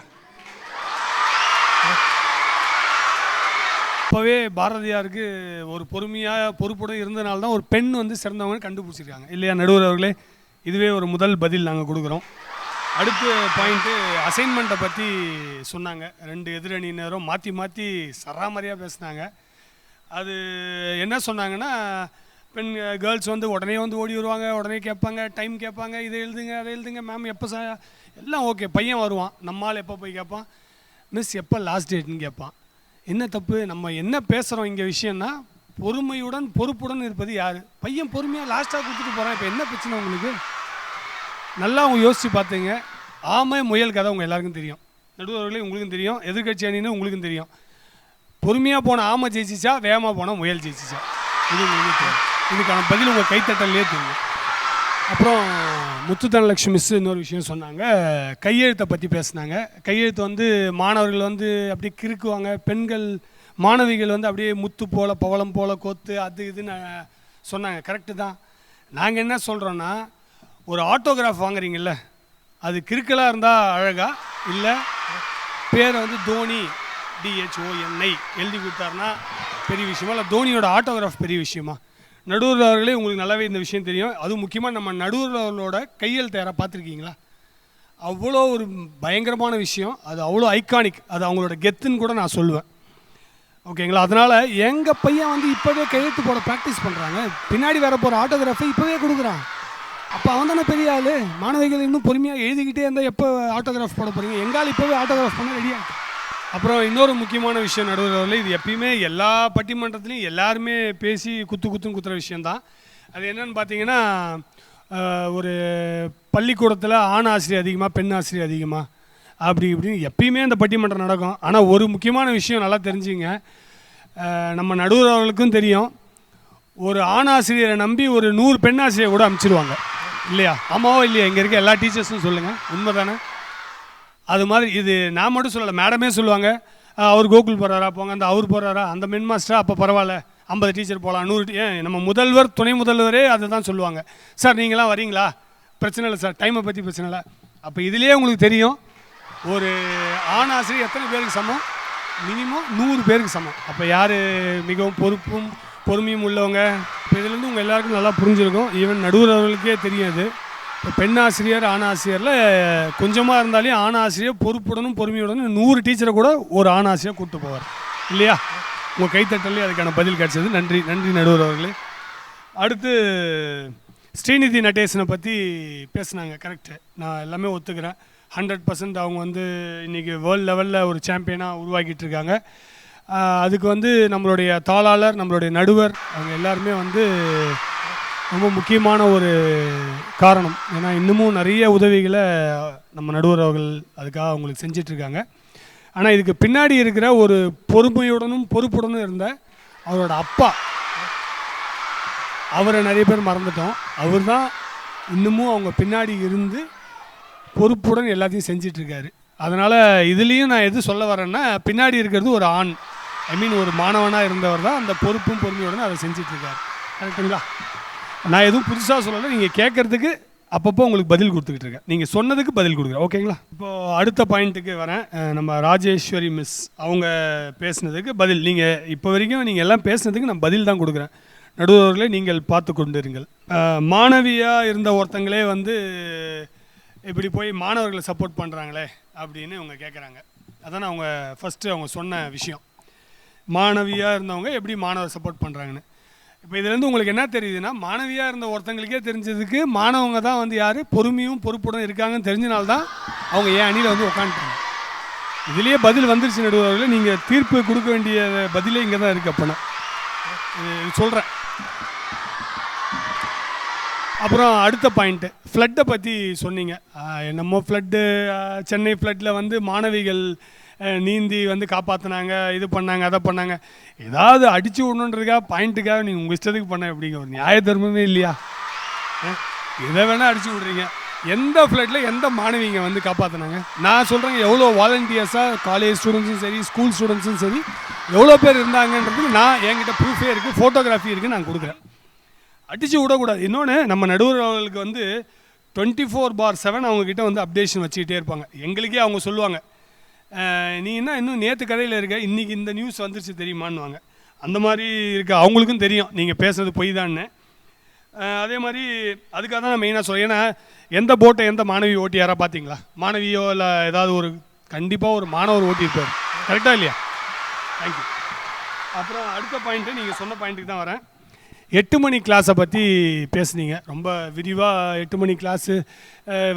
அப்போவே பாரதியாருக்கு ஒரு பொறுமையாக பொறுப்புடன் இருந்தனால தான் ஒரு பெண் வந்து சிறந்தவங்கன்னு கண்டுபிடிச்சிருக்காங்க இல்லையா நடுவர் அவர்களே? இதுவே ஒரு முதல் பதில் நாங்கள் கொடுக்குறோம். அடுத்த பாயிண்ட்டு அசைன்மெண்ட்டை பற்றி சொன்னாங்க. 2 எதிரணியினரும் மாற்றி சராமரியாக பேசினாங்க. அது என்ன சொன்னாங்கன்னா கேர்ள்ஸ் வந்து உடனே வந்து ஓடி வருவாங்க, உடனே கேட்பாங்க, டைம் கேட்பாங்க, இதை எழுதுங்க அதை எழுதுங்க மேம் எப்போ எல்லாம் ஓகே. பையன் வருவான், நம்மால் எப்போ போய் கேட்பான், மிஸ் எப்போ லாஸ்ட் டேட்னு கேட்பான். என்ன தப்பு? நம்ம என்ன பேசுகிறோம் இங்கே விஷயம்னா, பொறுமையுடன் பொறுப்புடன் இருப்பது யார்? பையன் பொறுமையாக லாஸ்ட்டாக கொடுத்துட்டு போகிறான். இப்போ என்ன பிரச்சனை உங்களுக்கு? நல்லா அவங்க யோசித்து பார்த்துங்க. ஆமை முயல் கதை உங்கள் எல்லாருக்கும் தெரியும், நடுவர்களே உங்களுக்கும் தெரியும், எதிர்கட்சி அணின்னு உங்களுக்கும் தெரியும். பொறுமையாக போன ஆமை ஜெயிச்சிச்சா, வேகமாக போனால் முயல் ஜெயிச்சிச்சா? இது உங்களுக்கு தெரியும். இதுக்கான பதில் உங்கள் கைத்தட்டல்லே தெரியும். அப்புறம் முத்துதனலட்சுமி மிஸ் இன்னொரு விஷயம் சொன்னாங்க, கையெழுத்தை பற்றி பேசுனாங்க. கையெழுத்து வந்து மாணவர்கள் வந்து அப்படியே கிறுக்குவாங்க, பெண்கள் மாணவிகள் வந்து அப்படியே முத்து போல் பவளம் போல் கோத்து அது இதுன்னு சொன்னாங்க. கரெக்டு தான். நாங்கள் என்ன சொல்கிறோன்னா, ஒரு ஆட்டோகிராஃப் வாங்குறீங்கல்ல, அது கிறுக்கலாக இருந்தால் அழகா, இல்லை பேரை வந்து தோனி DHONI எழுதி கொடுத்தாருன்னா பெரிய விஷயமா, இல்லை தோனியோட ஆட்டோகிராஃப் பெரிய விஷயமா? நடுவர் அவர்களே உங்களுக்கு நல்லாவே இந்த விஷயம் தெரியும். அதுவும் முக்கியமாக நம்ம நடுவர் அவர்களோட கையெழுத்து யாராக பார்த்துருக்கீங்களா? அவ்வளோ ஒரு பயங்கரமான விஷயம், அது அவ்வளோ ஐகானிக், அது அவங்களோட கெத்துன்னு கூட நான் சொல்லுவேன். ஓகேங்களா? அதனால் எங்கள் பையன் வந்து இப்போவே கையெழுத்து போட ப்ராக்டிஸ் பண்ணுறாங்க, பின்னாடி வர போகிற ஆட்டோகிராஃபை இப்போவே கொடுக்குறான். அப்போ அவன் தானே பெரிய ஆள். மாணவிகள் இன்னும் பொறுமையாக எழுதிக்கிட்டே இருந்தால் எப்போ ஆட்டோகிராஃப் போட போகிறீங்க? எங்கால் இப்போவே ஆட்டோகிராஃப் பண்ண ரெடியாக. அப்புறம் இன்னொரு முக்கியமான விஷயம் நடுவர்களே, இது எப்பயுமே எல்லா பட்டிமன்றத்துலையும் எல்லாருமே பேசி குத்துன்னு குத்துற விஷயந்தான். அது என்னன்னு பார்த்தீங்கன்னா, ஒரு பள்ளிக்கூடத்தில் ஆண் ஆசிரியர் அதிகமாக பெண் ஆசிரியர் அதிகமாக அப்படி இப்படின்னு எப்பயுமே அந்த பட்டிமன்றம் நடக்கும். ஆனால் ஒரு முக்கியமான விஷயம் நல்லா தெரிஞ்சுங்க, நம்ம நடுவர் அவர்களுக்கும் தெரியும், ஒரு ஆண் ஆசிரியரை நம்பி ஒரு 100 பெண் ஆசிரியர் கூட அனுப்பிச்சிடுவாங்க இல்லையா? ஆமாவோ இல்லையா? இங்கே இருக்க எல்லா டீச்சர்ஸும் சொல்லுங்கள், உண்மை தானே? அது மாதிரி இது நான் மட்டும் சொல்லலை, மேடமே சொல்லுவாங்க, அவர் கோகுல் போகிறாரா போங்க, அந்த அவர் போகிறாரா, அந்த மென் மாஸ்டரா, அப்போ பரவாயில்ல 50 டீச்சர் போகலாம், 100 ஏன் நம்ம முதல்வர் துணை முதல்வரே அதை தான் சொல்லுவாங்க. சார் நீங்களாம் வரீங்களா? பிரச்சனை இல்லை சார், டைமை பற்றி பிரச்சனை இல்லை. அப்போ இதுலேயே உங்களுக்கு தெரியும், ஒரு ஆண் ஆசிரியர் எத்தனை பேருக்கு சமம்? மினிமம் 100 பேருக்கு சமம். அப்போ யார் மிகவும் பொறுப்பும் பொறுமையும் உள்ளவங்க? இப்போ இதுலேருந்து உங்கள் எல்லாருக்கும் நல்லா புரிஞ்சிருக்கும். ஈவன் நடுவர் அவர்களுக்கே தெரியும். இது இப்போ பெண் ஆசிரியர் ஆண் ஆசிரியரில் கொஞ்சமாக இருந்தாலே ஆண் ஆசிரியர் பொறுப்புடனும் பொறுமையுடனும் 100 டீச்சரை கூட ஒரு ஆண் ஆசிரியர் கூப்பிட்டு போவார் இல்லையா? உங்கள் கைத்தட்டலே அதுக்கான பதில் கிடச்சது. நன்றி நன்றி நடுவர் அவர்களே. அடுத்து ஸ்ரீநிதி நடேசனை பற்றி பேசுனாங்க. கரெக்டு, நான் எல்லாமே ஒத்துக்கிறேன். 100% அவங்க வந்து இன்றைக்கி வேர்ல்டு லெவலில் ஒரு சாம்பியனாக உருவாக்கிட்டு இருக்காங்க. அதுக்கு வந்து நம்மளுடைய தாளாளர், நம்மளுடைய நடுவர், அவங்க எல்லாருமே வந்து ரொம்ப முக்கியமான ஒரு காரணம். ஏன்னா இன்னமும் நிறைய உதவிகளை நம்ம நடுவர் அவர்கள் அதுக்காக அவங்களுக்கு செஞ்சிட்ருக்காங்க. ஆனால் இதுக்கு பின்னாடி இருக்கிற ஒரு பொறுமையுடனும் பொறுப்புடனும் இருந்த அவரோட அப்பா, அவரை நிறைய பேர் மறந்துட்டோம். அவர் தான் இன்னமும் அவங்க பின்னாடி இருந்து பொறுப்புடன் எல்லாத்தையும் செஞ்சிட்ருக்காரு. அதனால் இதுலேயும் நான் எது சொல்ல வரேன்னா, பின்னாடி இருக்கிறது ஒரு ஆண், ஒரு மாணவனாக இருந்தவர் தான் அந்த பொறுப்பும் பொறுமையுடன் அதை செஞ்சிட்ருக்காரு. கரெக்டுங்களா? நான் எதுவும் புதுசாக சொல்லலை, நீங்கள் கேட்குறதுக்கு அப்பப்போ உங்களுக்கு பதில் கொடுத்துக்கிட்டு இருக்கேன், நீங்கள் சொன்னதுக்கு பதில் கொடுக்குறேன். ஓகேங்களா? இப்போது அடுத்த பாயிண்ட்டுக்கு வரேன். நம்ம ராஜேஸ்வரி மிஸ் அவங்க பேசுனதுக்கு பதில், நீங்கள் இப்போ வரைக்கும் நீங்கள் எல்லாம் பேசுனதுக்கு நான் பதில் தான் கொடுக்குறேன். நடுவர்களே நீங்கள் பார்த்து கொண்டு இருங்கள். மாணவியாக இருந்த ஒருத்தங்களே வந்து இப்படி போய் மாணவர்களை சப்போர்ட் பண்ணுறாங்களே அப்படின்னு அவங்க கேட்குறாங்க. அதான் அவங்க ஃபஸ்ட்டு அவங்க சொன்ன விஷயம், மாணவியாக இருந்தவங்க எப்படி மாணவர் சப்போர்ட் பண்ணுறாங்கன்னு. இப்போ இதுலேருந்து உங்களுக்கு என்ன தெரியுதுன்னா, மாணவியாக இருந்த ஒருத்தங்களுக்கே தெரிஞ்சதுக்கு மாணவங்க தான் வந்து யார் பொறுமையும் பொறுப்புடன் இருக்காங்கன்னு தெரிஞ்சனால்தான் அவங்க ஏன் அணியில் வந்து உட்காந்துட்டாங்க. இதுலேயே பதில் வந்துருச்சு நடுவர்களே, நீங்கள் தீர்ப்பு கொடுக்க வேண்டிய பதிலே இங்கே தான் இருக்குது. அப்போ நான் இது சொல்கிறேன். அப்புறம் அடுத்த பாயிண்ட்டு, ஃப்ளட்டை பற்றி சொன்னீங்க. நம்ம ஃப்ளட்டு, சென்னை ஃப்ளட்டில் வந்து மாணவிகள் நீந்தி வந்து காப்பாற்றினாங்க, இது பண்ணாங்க, அதை பண்ணாங்க. ஏதாவது அடித்து விடணுன்றதுக்காக பாயிண்ட்டுக்காக நீங்கள் உங்கள் இஷ்டத்துக்கு பண்ண எப்படிங்க? ஒரு நியாய தர்மமே இல்லையா? இதை வேணால் அடித்து விட்றீங்க. எந்த ஃப்ளட்டில் எந்த மாணவிங்க வந்து காப்பாற்றினாங்க? நான் சொல்கிறேங்க, எவ்வளோ வாலண்டியர்ஸாக காலேஜ் ஸ்டூடெண்ட்ஸும் சரி, ஸ்கூல் ஸ்டூடெண்ட்ஸும் சரி, எவ்வளோ பேர் இருந்தாங்கன்றதுக்கு நான் என்கிட்ட ப்ரூஃபே இருக்குது, ஃபோட்டோகிராஃபி இருக்குது, நான் கொடுக்குறேன். அடித்து விடக்கூடாது. இன்னொன்று, நம்ம நடுவர் அவர்களுக்கு வந்து 24/7 அவங்கக்கிட்ட வந்து அப்டேஷன் வச்சுக்கிட்டே இருப்பாங்க. எங்களுக்கே அவங்க சொல்லுவாங்க, நீ என்ன இன்னும் நேற்று கதையில் இருக்க, இன்றைக்கி இந்த நியூஸ் வந்துருச்சு தெரியுமான்னுவாங்க. அந்த மாதிரி இருக்க அவங்களுக்கும் தெரியும் நீங்கள் பேசுகிறது பொய் தான்னு. அதே மாதிரி அதுக்காக தான் நான் மெயினாக சொல்கிறேன். ஏன்னா எந்த போட்டை எந்த மாணவி ஓட்டி யாராக பார்த்தீங்களா? மாணவியோ இல்லை ஏதாவது ஒரு கண்டிப்பாக ஒரு மாணவர் ஓட்டியிருப்பார். கரெக்டாக இல்லையா? தேங்க்யூ. அப்புறம் அடுத்த பாயிண்ட்டு, நீங்கள் சொன்ன பாயிண்ட்டுக்கு தான் வரேன். 8 மணி கிளாஸை பற்றி பேசுனீங்க. ரொம்ப விரிவாக 8 மணி கிளாஸு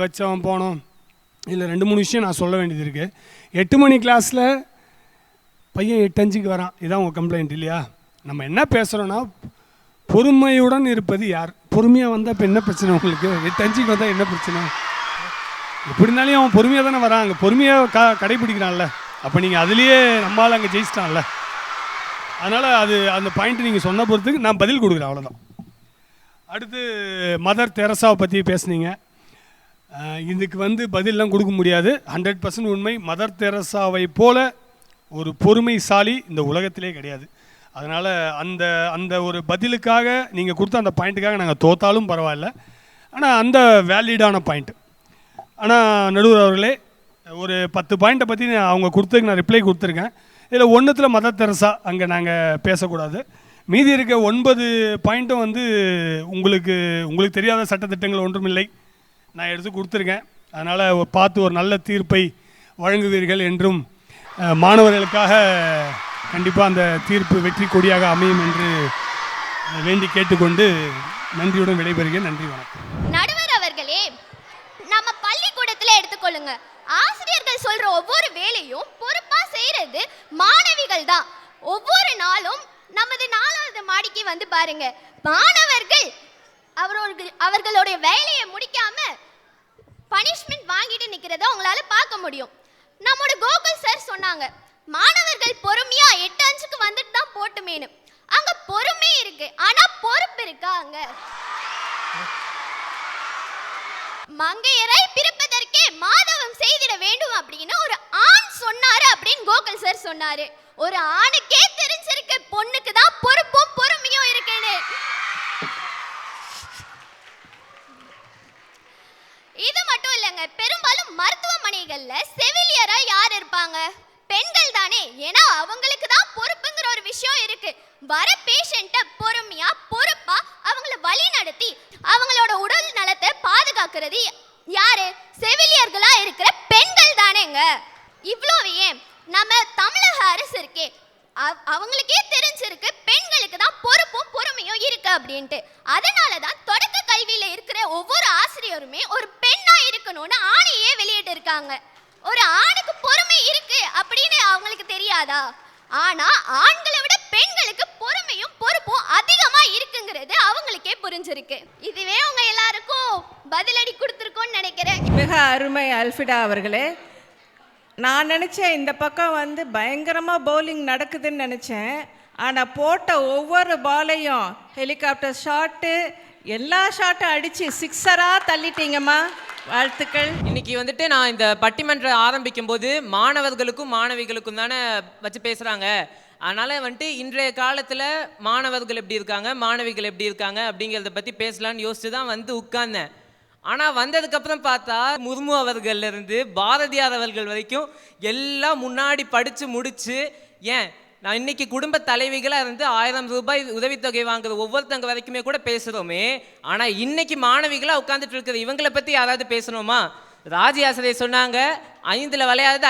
வச்சோம் போனோம். இதில் 2-3 விஷயம் நான் சொல்ல வேண்டியது இருக்குது. 8 மணி கிளாஸில் பையன் 8:05க்கு வரான், இதான் உங்கள் கம்ப்ளைண்ட் இல்லையா? நம்ம என்ன பேசுகிறோன்னா, பொறுமையுடன் இருப்பது யார்? பொறுமையாக வந்தால் இப்போ என்ன பிரச்சனை உங்களுக்கு? 8:05க்கு வந்தால் என்ன பிரச்சனை? எப்படி இருந்தாலும் அவன் பொறுமையாக தானே வரான், அங்கே பொறுமையாக கடைபிடிக்கிறான்ல. அப்போ நீங்கள் அதுலேயே நம்மளால் அங்கே ஜெயிச்சிட்டான்ல. அதனால் அந்த பாயிண்ட் நீங்கள் சொன்ன பொறுத்துக்கு நான் பதில் கொடுக்குறேன், அவ்வளோதான். அடுத்து மதர் தெரசாவை பற்றி பேசுனீங்க. இதுக்கு பதிலெலாம் கொடுக்க முடியாது. 100% உண்மை. மதர் தெரசாவை போல ஒரு பொறுமைசாலி இந்த உலகத்திலே கிடையாது. அதனால் அந்த ஒரு பதிலுக்காக நீங்கள் கொடுத்த அந்த பாயிண்ட்டுக்காக நாங்கள் தோத்தாலும் பரவாயில்ல. ஆனால் அந்த வேலிடான பாயிண்ட்டு. ஆனால் நடுவர் அவர்களே, ஒரு 10 பாயிண்ட்டை பற்றி அவங்க கொடுத்ததுக்கு நான் ரிப்ளை கொடுத்துருக்கேன். இதில் 1 மதர் தெரசா அங்கே நாங்கள் பேசக்கூடாது. மீதி இருக்க 9 பாயிண்ட்டும் உங்களுக்கு தெரியாத சட்டத்திட்டங்கள் ஒன்றும் இல்லை, நான் எடுத்து கொடுத்துருக்கேன். அதனால் பார்த்து ஒரு நல்ல தீர்ப்பை வழங்குவீர்கள் என்றும் மாணவர்களுக்காக கண்டிப்பாக அந்த தீர்ப்பு வெற்றி கொடியாக அமையும் என்று வேண்டி கேட்டுக்கொண்டு நன்றியுடன் விடைபெறுகிறேன். நன்றி, வணக்கம். நடுவர் அவர்களே, நம்ம பள்ளிக்கூடத்துல எடுத்துக்கொள்ளுங்க, ஆசிரியர்கள் சொல்ற ஒவ்வொரு வேலையும் பொறுப்பா செய்யறது மாணவிகள் தான். ஒவ்வொரு நாளும் நமது 4வது மாடிக்கு பாருங்க, மாணவர்கள் அவர்களுடைய வேலையை முடிக்காம பனிஷ்மெண்ட் வாங்கிட்டு நிக்கிறத உங்களால பார்க்க முடியும். நம்மோட கோகுல் சார் சொன்னாங்க, மாணவர்கள் பொறுமையா 8:05க்கு வந்துட்டு தான் போட்டுமேனு. அங்க பொறுமை இருக்கு, ஆனா பொறுப்பு இருக்கா? அங்க மங்கையரை பிறப்பதற்கே மாதவம் செய்திட வேண்டும் அப்படின்னு ஒரு ஆண் சொன்னாரு அப்படின்னு கோகுல் சார் சொன்னாரு. ஒரு ஆணுக்கே தெரிஞ்சிருக்கு பொண்ணுக்கு தான் பொறுப்பும் பொறுமையும் இருக்குன்னு. இது மட்டும் இல்லைங்க, பெரும்பாலும் மருத்துவமனைகள்ல செவிலியரா யார் இருப்பாங்க? பெண்கள் தானே. ஏன்னா அவங்களுக்கு தான் பொறுப்புங்கிற ஒரு விஷயம் இருக்கு. வர பேஷண்ட்டை பொறுமையா பொறுப்பா அவங்கள வழி நடத்தி அவங்களோட உடல் நலத்தை பாதுகாக்கிறது யாரு? செவிலியர்களா இருக்கிற பெண்கள் தானேங்க. இவ்வளவு ஏன் நம்ம தமிழக அரசு இருக்கே, அவங்களுக்கே தெரிஞ்சிருக்கு பெண்களுக்கு தான் பொறுப்பும் பொறுமையும் இருக்கு அப்படின்ட்டு. அதனாலதான் தொடக்க கல்வியில இருக்கிற ஒவ்வொரு ஆசிரியருமே ஒரு பெண்ணா இருக்கணும்னு ஆணையே வெளியிட்டு இருக்காங்க. ஒரு ஆணுக்கு பொறுமை இருக்கு அப்படின்னு அவங்களுக்கு தெரியாதா? ஆனா ஆண்களை விட பெண்களுக்கு பொறுமையும் பொறுப்பும் அதிகமா இருக்குங்கிறது அவங்களுக்கே புரிஞ்சிருக்கு. இதுவே உங்க எல்லாருக்கும் பதிலடி கொடுத்துருக்கோன்னு நினைக்கிறேன். மிக அருமை அல்ஃபிடா அவர்களே. நான் நினச்சேன் இந்த பக்கம் பயங்கரமாக பவுலிங் நடக்குதுன்னு நினச்சேன். ஆனால் போட்ட ஒவ்வொரு பாலையும் ஹெலிகாப்டர் ஷாட்டு எல்லா ஷாட்டும் அடித்து 6-ஆக தள்ளிட்டீங்கம்மா, வாழ்த்துக்கள். இன்னைக்கு நான் இந்த பட்டிமன்றம் ஆரம்பிக்கும் போது மாணவர்களுக்கும் மாணவிகளுக்கும் தானே வச்சு பேசுகிறாங்க. அதனால் இன்றைய காலத்தில் மாணவர்கள் எப்படி இருக்காங்க, மாணவிகள் எப்படி இருக்காங்க அப்படிங்கிறத பற்றி பேசலான்னு யோசிச்சு தான் உட்கார்ந்தேன். ஆனால் வந்ததுக்கப்புறம் பார்த்தா முர்மு அவர்கள்லேருந்து பாரதியார் அவர்கள் வரைக்கும் எல்லாம் முன்னாடி படித்து முடித்து, ஏன் நான் இன்னைக்கு குடும்ப தலைவிகளாக இருந்து 1000 ரூபாய் உதவித்தொகை வாங்குற ஒவ்வொருத்தங்க வரைக்குமே கூட பேசுகிறோமே. ஆனால் இன்னைக்கு மாணவிகளாக உட்காந்துட்டு இருக்கிற இவங்களை பற்றி யாராவது பேசணுமா? ராஜி ஆசிரியர் சொன்னாங்க, 5ல் வளையாது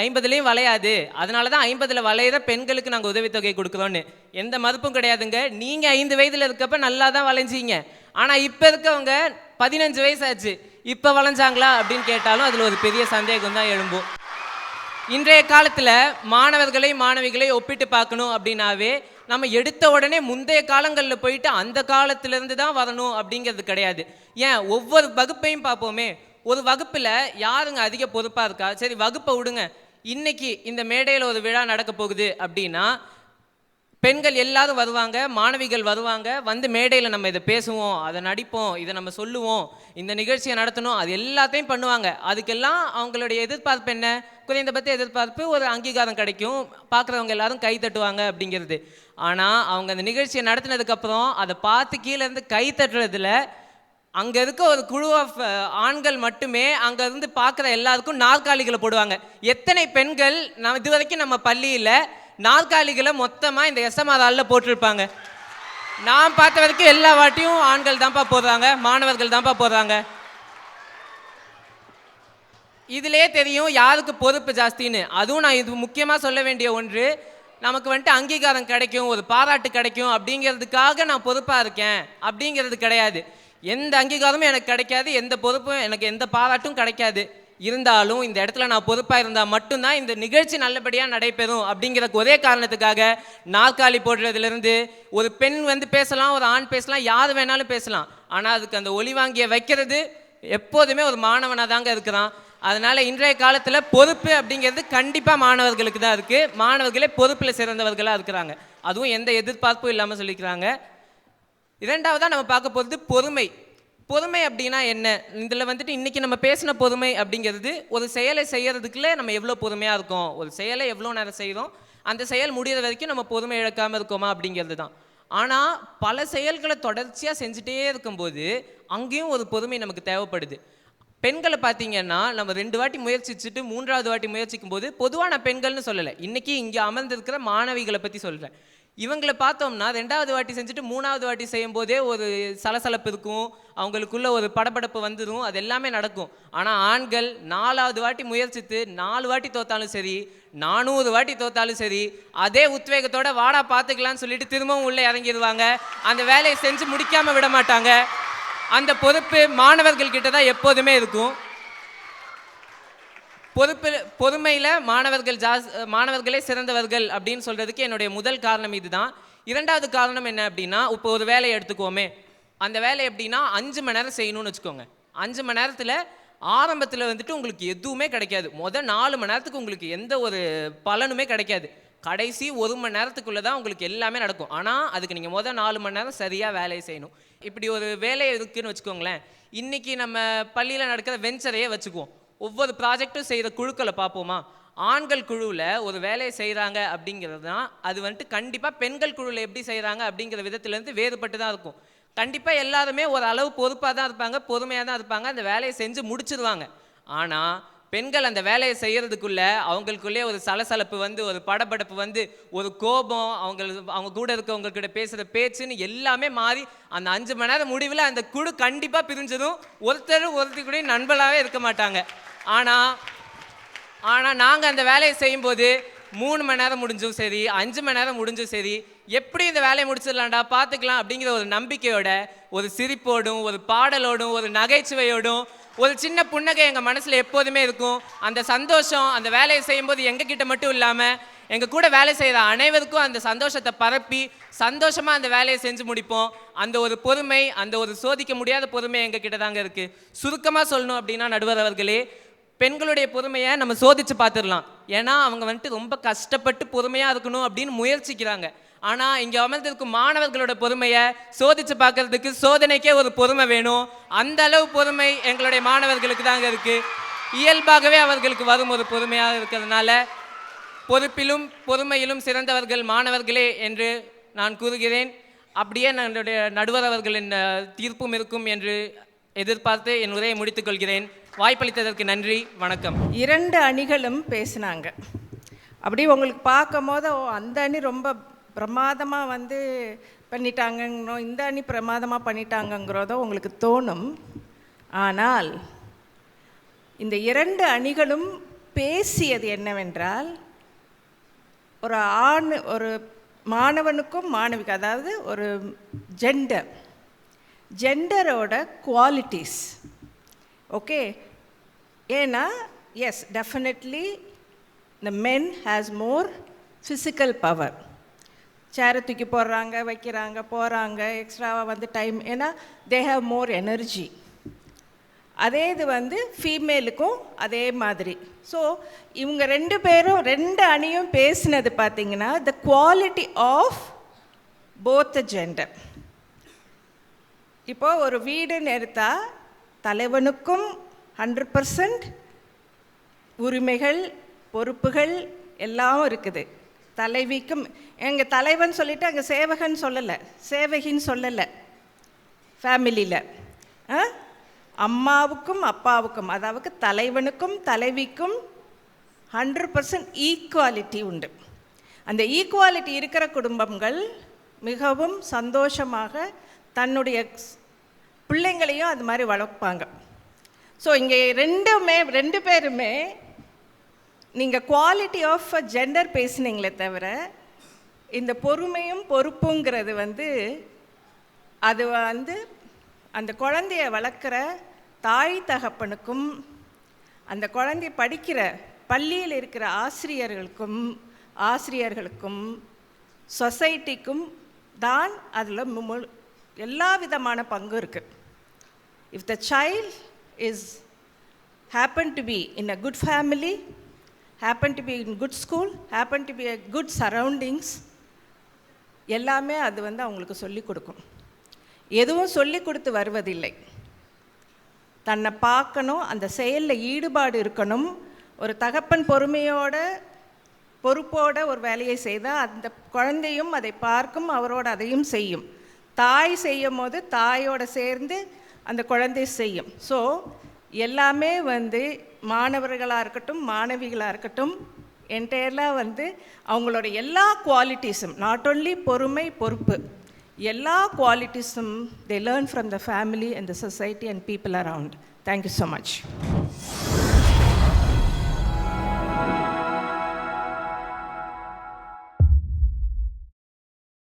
50லையும் வளையாது, அதனால தான் 50ல் வளையிற பெண்களுக்கு நாங்கள் உதவித்தொகை கொடுக்குறோன்னு. எந்த மறுப்பும் கிடையாதுங்க. நீங்கள் 5 வயதில் இருக்கப்ப நல்லா தான் வளைஞ்சிங்க. ஆனால் இப்போ இருக்கவங்க 15 வயசு ஆச்சு, இப்போ வளைஞ்சாங்களா அப்படின்னு கேட்டாலும் அதில் ஒரு பெரிய சந்தேகம் தான் எழும்பும். இன்றைய காலத்தில் மாணவர்களை மாணவிகளை ஒப்பிட்டு பார்க்கணும் அப்படின்னாவே நம்ம எடுத்த உடனே முந்தைய காலங்களில் போயிட்டு அந்த காலத்திலேருந்து தான் வரணும் அப்படிங்கிறது கிடையாது. ஏன் ஒவ்வொரு வகுப்பையும் பார்ப்போமே, ஒரு வகுப்பில் யாருங்க அதிக பொறுப்பாக இருக்கா? சரி, வகுப்பை விடுங்க. இன்னைக்கு இந்த மேடையில் ஒரு விழா நடக்க போகுது அப்படின்னா பெண்கள் எல்லாரும் வருவாங்க, மாணவிகள் வருவாங்க, மேடையில் நம்ம இதை பேசுவோம், அதை நடிப்போம், இதை நம்ம சொல்லுவோம், இந்த நிகழ்ச்சியை நடத்தணும், அது எல்லாத்தையும் பண்ணுவாங்க. அதுக்கெல்லாம் அவங்களுடைய எதிர்பார்ப்பு என்ன? குறைந்தபட்ச எதிர்பார்ப்பு ஒரு அங்கீகாரம் கிடைக்கும், பார்க்குறவங்க எல்லாரும் கை தட்டுவாங்க அப்படிங்கிறது. ஆனால் அவங்க அந்த நிகழ்ச்சியை நடத்தினதுக்கப்புறம் அதை பார்த்து கீழேருந்து கை தட்டுறதுல அங்கே இருக்க ஒரு குழு ஆஃப் ஆண்கள் மட்டுமே அங்கேருந்து பார்க்குற எல்லாருக்கும் நாற்காலிகளை போடுவாங்க. எத்தனை பெண்கள் இது வரைக்கும் நம்ம பள்ளியில் நாற்காலிகளை மொத்தமாக இந்த எஸ்எம்ஆர்ஆரில் போட்டிருப்பாங்க? நான் பார்த்த வரைக்கும் எல்லா வாட்டியும் ஆண்கள் தான்ப்பா போடுறாங்க, மாணவர்கள் தான்ப்பா போடுறாங்க. இதிலே தெரியும் யாருக்கு பொறுப்பு ஜாஸ்தின்னு. அதுவும் நான் இது முக்கியமாக சொல்ல வேண்டிய ஒன்று, நமக்கு வந்துட்டு அங்கீகாரம் கிடைக்கும், ஒரு பாராட்டு கிடைக்கும் அப்படிங்கிறதுக்காக நான் பொறுப்பாக இருக்கேன் அப்படிங்கிறது கிடையாது. எந்த அங்கீகாரமும் எனக்கு கிடைக்காது, எந்த பொறுப்பும் எனக்கு எந்த பாராட்டும் கிடைக்காது. இருந்தாலும் இந்த இடத்துல நான் பொறுப்பாக இருந்தால் மட்டும்தான் இந்த நிகழ்ச்சி நல்லபடியாக நடைபெறும் அப்படிங்கிற ஒரே காரணத்துக்காக நாற்காலி போடுறதுலேருந்து ஒரு பெண் வந்து பேசலாம், ஒரு ஆண் பேசலாம், யார் வேணாலும் பேசலாம். ஆனால் அதுக்கு அந்த ஒலிவாங்கியை வைக்கிறது எப்போதுமே ஒரு மாணவனாக தாங்க இருக்கிறான். அதனால் இன்றைய காலத்தில் பொறுப்பு அப்படிங்கிறது கண்டிப்பாக மாணவர்களுக்கு தான் இருக்குது. மாணவர்களே பொறுப்பில் சிறந்தவர்களாக இருக்கிறாங்க, அதுவும் எந்த எதிர்பார்ப்பும் இல்லாமல் சொல்லிக்கிறாங்க. இரண்டாவதாக நம்ம பார்க்க போகிறது பொறுமை. பொறுமை அப்படின்னா என்ன? இதில் வந்துட்டு இன்றைக்கி நம்ம பேசின பொறுமை அப்படிங்கிறது ஒரு செயலை செய்கிறதுக்குள்ளே நம்ம எவ்வளோ பொறுமையாக இருக்கோம், ஒரு செயலை எவ்வளோ நேரம் செய்கிறோம், அந்த செயல் முடிகிற வரைக்கும் நம்ம பொறுமை இழக்காமல் இருக்கோமா அப்படிங்கிறது தான். ஆனால் பல செயல்களை தொடர்ச்சியாக செஞ்சுட்டே இருக்கும்போது அங்கேயும் ஒரு பொறுமை நமக்கு தேவைப்படுது. பெண்களை பார்த்தீங்கன்னா நம்ம 2 வாட்டி முயற்சிச்சுட்டு 3வது வாட்டி முயற்சிக்கும் போது பொதுவான பெண்கள்னு சொல்லலை, இன்றைக்கி இங்கே அமர்ந்திருக்கிற மாணவிகளை பற்றி சொல்கிறேன். இவங்களை பார்த்தோம்னா 2வது வாட்டி செஞ்சுட்டு 3வது வாட்டி செய்யும் போதே ஒரு சலசலப்பு இருக்கும், அவங்களுக்குள்ள ஒரு படபடப்பு வந்துடும், அது எல்லாமே நடக்கும். ஆனால் ஆண்கள் 4வது வாட்டி முயற்சித்து 4 வாட்டி தோத்தாலும் சரி, 400 வாட்டி தோத்தாலும் சரி, அதே உத்வேகத்தோட வாடா பார்த்துக்கலான்னு சொல்லிட்டு திரும்பவும் உள்ளே இறங்கிடுவாங்க. அந்த வேலையை செஞ்சு முடிக்காமல் விட மாட்டாங்க. அந்த பொறுப்பு மாணவர்கள் கிட்ட தான் எப்போதுமே இருக்கும். பொறுமையில் மாணவர்களே சிறந்தவர்கள் அப்படின்னு சொல்கிறதுக்கு என்னுடைய முதல் காரணம் இதுதான். 2வது காரணம் என்ன அப்படின்னா, இப்போ ஒரு வேலையை எடுத்துக்கோமே, அந்த வேலை எப்படின்னா 5 மணி நேரம் செய்யணும்னு வச்சுக்கோங்க. 5 மணி நேரத்தில் ஆரம்பத்தில் வந்துட்டு உங்களுக்கு எதுவுமே கிடைக்காது. முதல் 4 மணி நேரத்துக்கு உங்களுக்கு எந்த ஒரு பலனுமே கிடைக்காது. கடைசி 1 மணி நேரத்துக்குள்ளே தான் உங்களுக்கு எல்லாமே நடக்கும். ஆனால் அதுக்கு நீங்கள் முதல் 4 மணி நேரம் சரியாக வேலையை செய்யணும். இப்படி ஒரு வேலை இருக்குதுன்னு வச்சுக்கோங்களேன். இன்றைக்கி நம்ம பள்ளியில் நடக்கிற வெஞ்சரையே வச்சுக்குவோம். ஒவ்வொரு ப்ராஜெக்டும் செய்கிற குழுக்களை பார்ப்போமா, ஆண்கள் குழுவில் ஒரு வேலையை செய்கிறாங்க அப்படிங்கிறது தான் அது வந்துட்டு கண்டிப்பாக பெண்கள் குழுவில் எப்படி செய்கிறாங்க அப்படிங்கிற விதத்துலேருந்து வேறுபட்டு தான் இருக்கும். கண்டிப்பாக எல்லாருமே ஒரு அளவு பொறுப்பாக தான் இருப்பாங்க, பொறுமையாக தான் இருப்பாங்க, அந்த வேலையை செஞ்சு முடிச்சிருவாங்க. ஆனால் பெண்கள் அந்த வேலையை செய்கிறதுக்குள்ளே அவங்களுக்குள்ளே ஒரு சலசலப்பு வந்து, ஒரு படபடப்பு வந்து, ஒரு கோபம், அவங்க கூட இருக்கவங்கக்கிட்ட பேசுகிற பேச்சுன்னு எல்லாமே மாறி அந்த 5 மணி நேரம் முடிவில் அந்த குழு கண்டிப்பாக பிரிஞ்சதும் ஒருத்தர் கூட நண்பர்களாகவே இருக்க மாட்டாங்க. ஆனால் நாங்கள் அந்த வேலையை செய்யும்போது 3 மணி நேரம் முடிஞ்சும் சரி, 5 மணி நேரம் முடிஞ்சும் சரி, எப்படி இந்த வேலையை முடிச்சிடலாம்டா பார்த்துக்கலாம் அப்படிங்கிற ஒரு நம்பிக்கையோட, ஒரு சிரிப்போடும், ஒரு பாடலோடும், ஒரு நகைச்சுவையோடும், ஒரு சின்ன புன்னகை எங்கள் மனசில் எப்போதுமே இருக்கும். அந்த சந்தோஷம் அந்த வேலையை செய்யும்போது எங்ககிட்ட மட்டும் இல்லாமல் எங்கள் கூட வேலை செய்கிற அனைவருக்கும் அந்த சந்தோஷத்தை பரப்பி சந்தோஷமாக அந்த வேலையை செஞ்சு முடிப்போம். அந்த ஒரு பொறுமை, அந்த ஒரு சோதிக்க முடியாத பொறுமை எங்கள் கிட்ட தாங்க இருக்குது. சுருக்கமாக சொல்லணும் அப்படின்னா நடுவர் அவர்களே, பெண்களுடைய பொறுமையை நம்ம சோதித்து பார்த்துடலாம். ஏன்னா அவங்க வந்துட்டு ரொம்ப கஷ்டப்பட்டு பொறுமையாக இருக்கணும் அப்படின்னு முயற்சிக்கிறாங்க. ஆனால் இங்கே அமர்ந்திருக்கும் மாணவர்களோட பொறுமையை சோதித்து பார்க்கறதுக்கு சோதனைக்கே ஒரு பொறுமை வேணும். அந்த அளவு பொறுமை எங்களுடைய மாணவர்களுக்கு தாங்க இருக்குது. இயல்பாகவே அவர்களுக்கு வரும் ஒரு பொறுமையாக இருக்கிறதுனால பொறுப்பிலும் பொறுமையிலும் சிறந்தவர்கள் மாணவர்களே என்று நான் கூறுகிறேன். அப்படியே என்னுடைய நடுவர் அவர்களின் தீர்ப்பும் இருக்கும் என்று எதிர்பார்த்து என் உரையை முடித்துக்கொள்கிறேன். வாய்ப்பளித்ததற்கு நன்றி, வணக்கம். 2 அணிகளும் பேசினாங்க. அப்படி உங்களுக்கு பார்க்கும் போது அந்த அணி ரொம்ப பிரமாதமாக வந்து பண்ணிட்டாங்கன்னோ, இந்த அணி பிரமாதமாக பண்ணிட்டாங்கங்கிறதோ உங்களுக்கு தோணும். ஆனால் இந்த 2 அணிகளும் பேசியது என்னவென்றால், ஒரு மாணவனுக்கும் மாணவிக்கு, அதாவது ஒரு ஜெண்டரோட குவாலிட்டிஸ். ஓகே, ஏன்னா yes definitely the men has more physical power. சேரை தூக்கி போடுறாங்க, வைக்கிறாங்க, போகிறாங்க, எக்ஸ்ட்ராவாக வந்து டைம், ஏன்னா they have more energy. அதே இது வந்து ஃபீமேலுக்கும் அதே மாதிரி. ஸோ இவங்க 2 பேரும் 2 அணியும் பேசினது பார்த்திங்கன்னா the quality of both the gender. இப்போது ஒரு வீடுன்னு எடுத்தால் தலைவனுக்கும் 100% உரிமைகள், பொறுப்புகள் எல்லாம் இருக்குது. தலைவிக்கும், எங்கள் தலைவன் சொல்லிவிட்டு அங்கே சேவகன் சொல்லலை, சேவகின்னு சொல்லலை. ஃபேமிலியில் அம்மாவுக்கும் அப்பாவுக்கும், அதாவது தலைவனுக்கும் தலைவிக்கும் 100% ஈக்குவாலிட்டி உண்டு. அந்த ஈக்குவாலிட்டி இருக்கிற குடும்பங்கள் மிகவும் சந்தோஷமாக தன்னுடைய பிள்ளைங்களையும் அது மாதிரி வளர்ப்பாங்க. ஸோ இங்கே 2 பேருமே நீங்கள் குவாலிட்டி ஆஃப் ஜெண்டர் பேசுனீங்களே தவிர இந்த பொறுமையும் பொறுப்புங்கிறது அது அந்த குழந்தைய வளர்க்குற தாய் தகப்பனுக்கும் அந்த குழந்தை படிக்கிற பள்ளியில் இருக்கிற ஆசிரியர்களுக்கும் சொசைட்டிக்கும் தான் அதில் எல்லா விதமான பங்கு இருக்குது. If the child is happen to be in a good family, happen to be in good school, happen to be a good surroundings, எல்லாமே அது அவங்களுக்கு சொல்லிக் கொடுக்கும். எதுவும் சொல்லிக் கொடுத்து வருவதில்லை. தன்னை பார்க்கணும், அந்த செயலில் ஈடுபாடு இருக்கணும். ஒரு தகப்பன் பொறுப்போட ஒரு வேலையை செய்தால் அந்த குழந்தையும் அதை பார்க்கும், அவரோட அதையும் செய்யும். தாய் செய்யும் போது தாயோட சேர்ந்து அந்த குழந்தை செய்யும். ஸோ எல்லாமே மாணவர்களாக இருக்கட்டும் மாணவிகளாக இருக்கட்டும் என்டையர்லாக அவங்களோட எல்லா குவாலிட்டிஸும், நாட் ஓன்லி பொறுமை பொறுப்பு, எல்லா குவாலிட்டிஸும் they learn from the family and the society and people around. Thank you so much.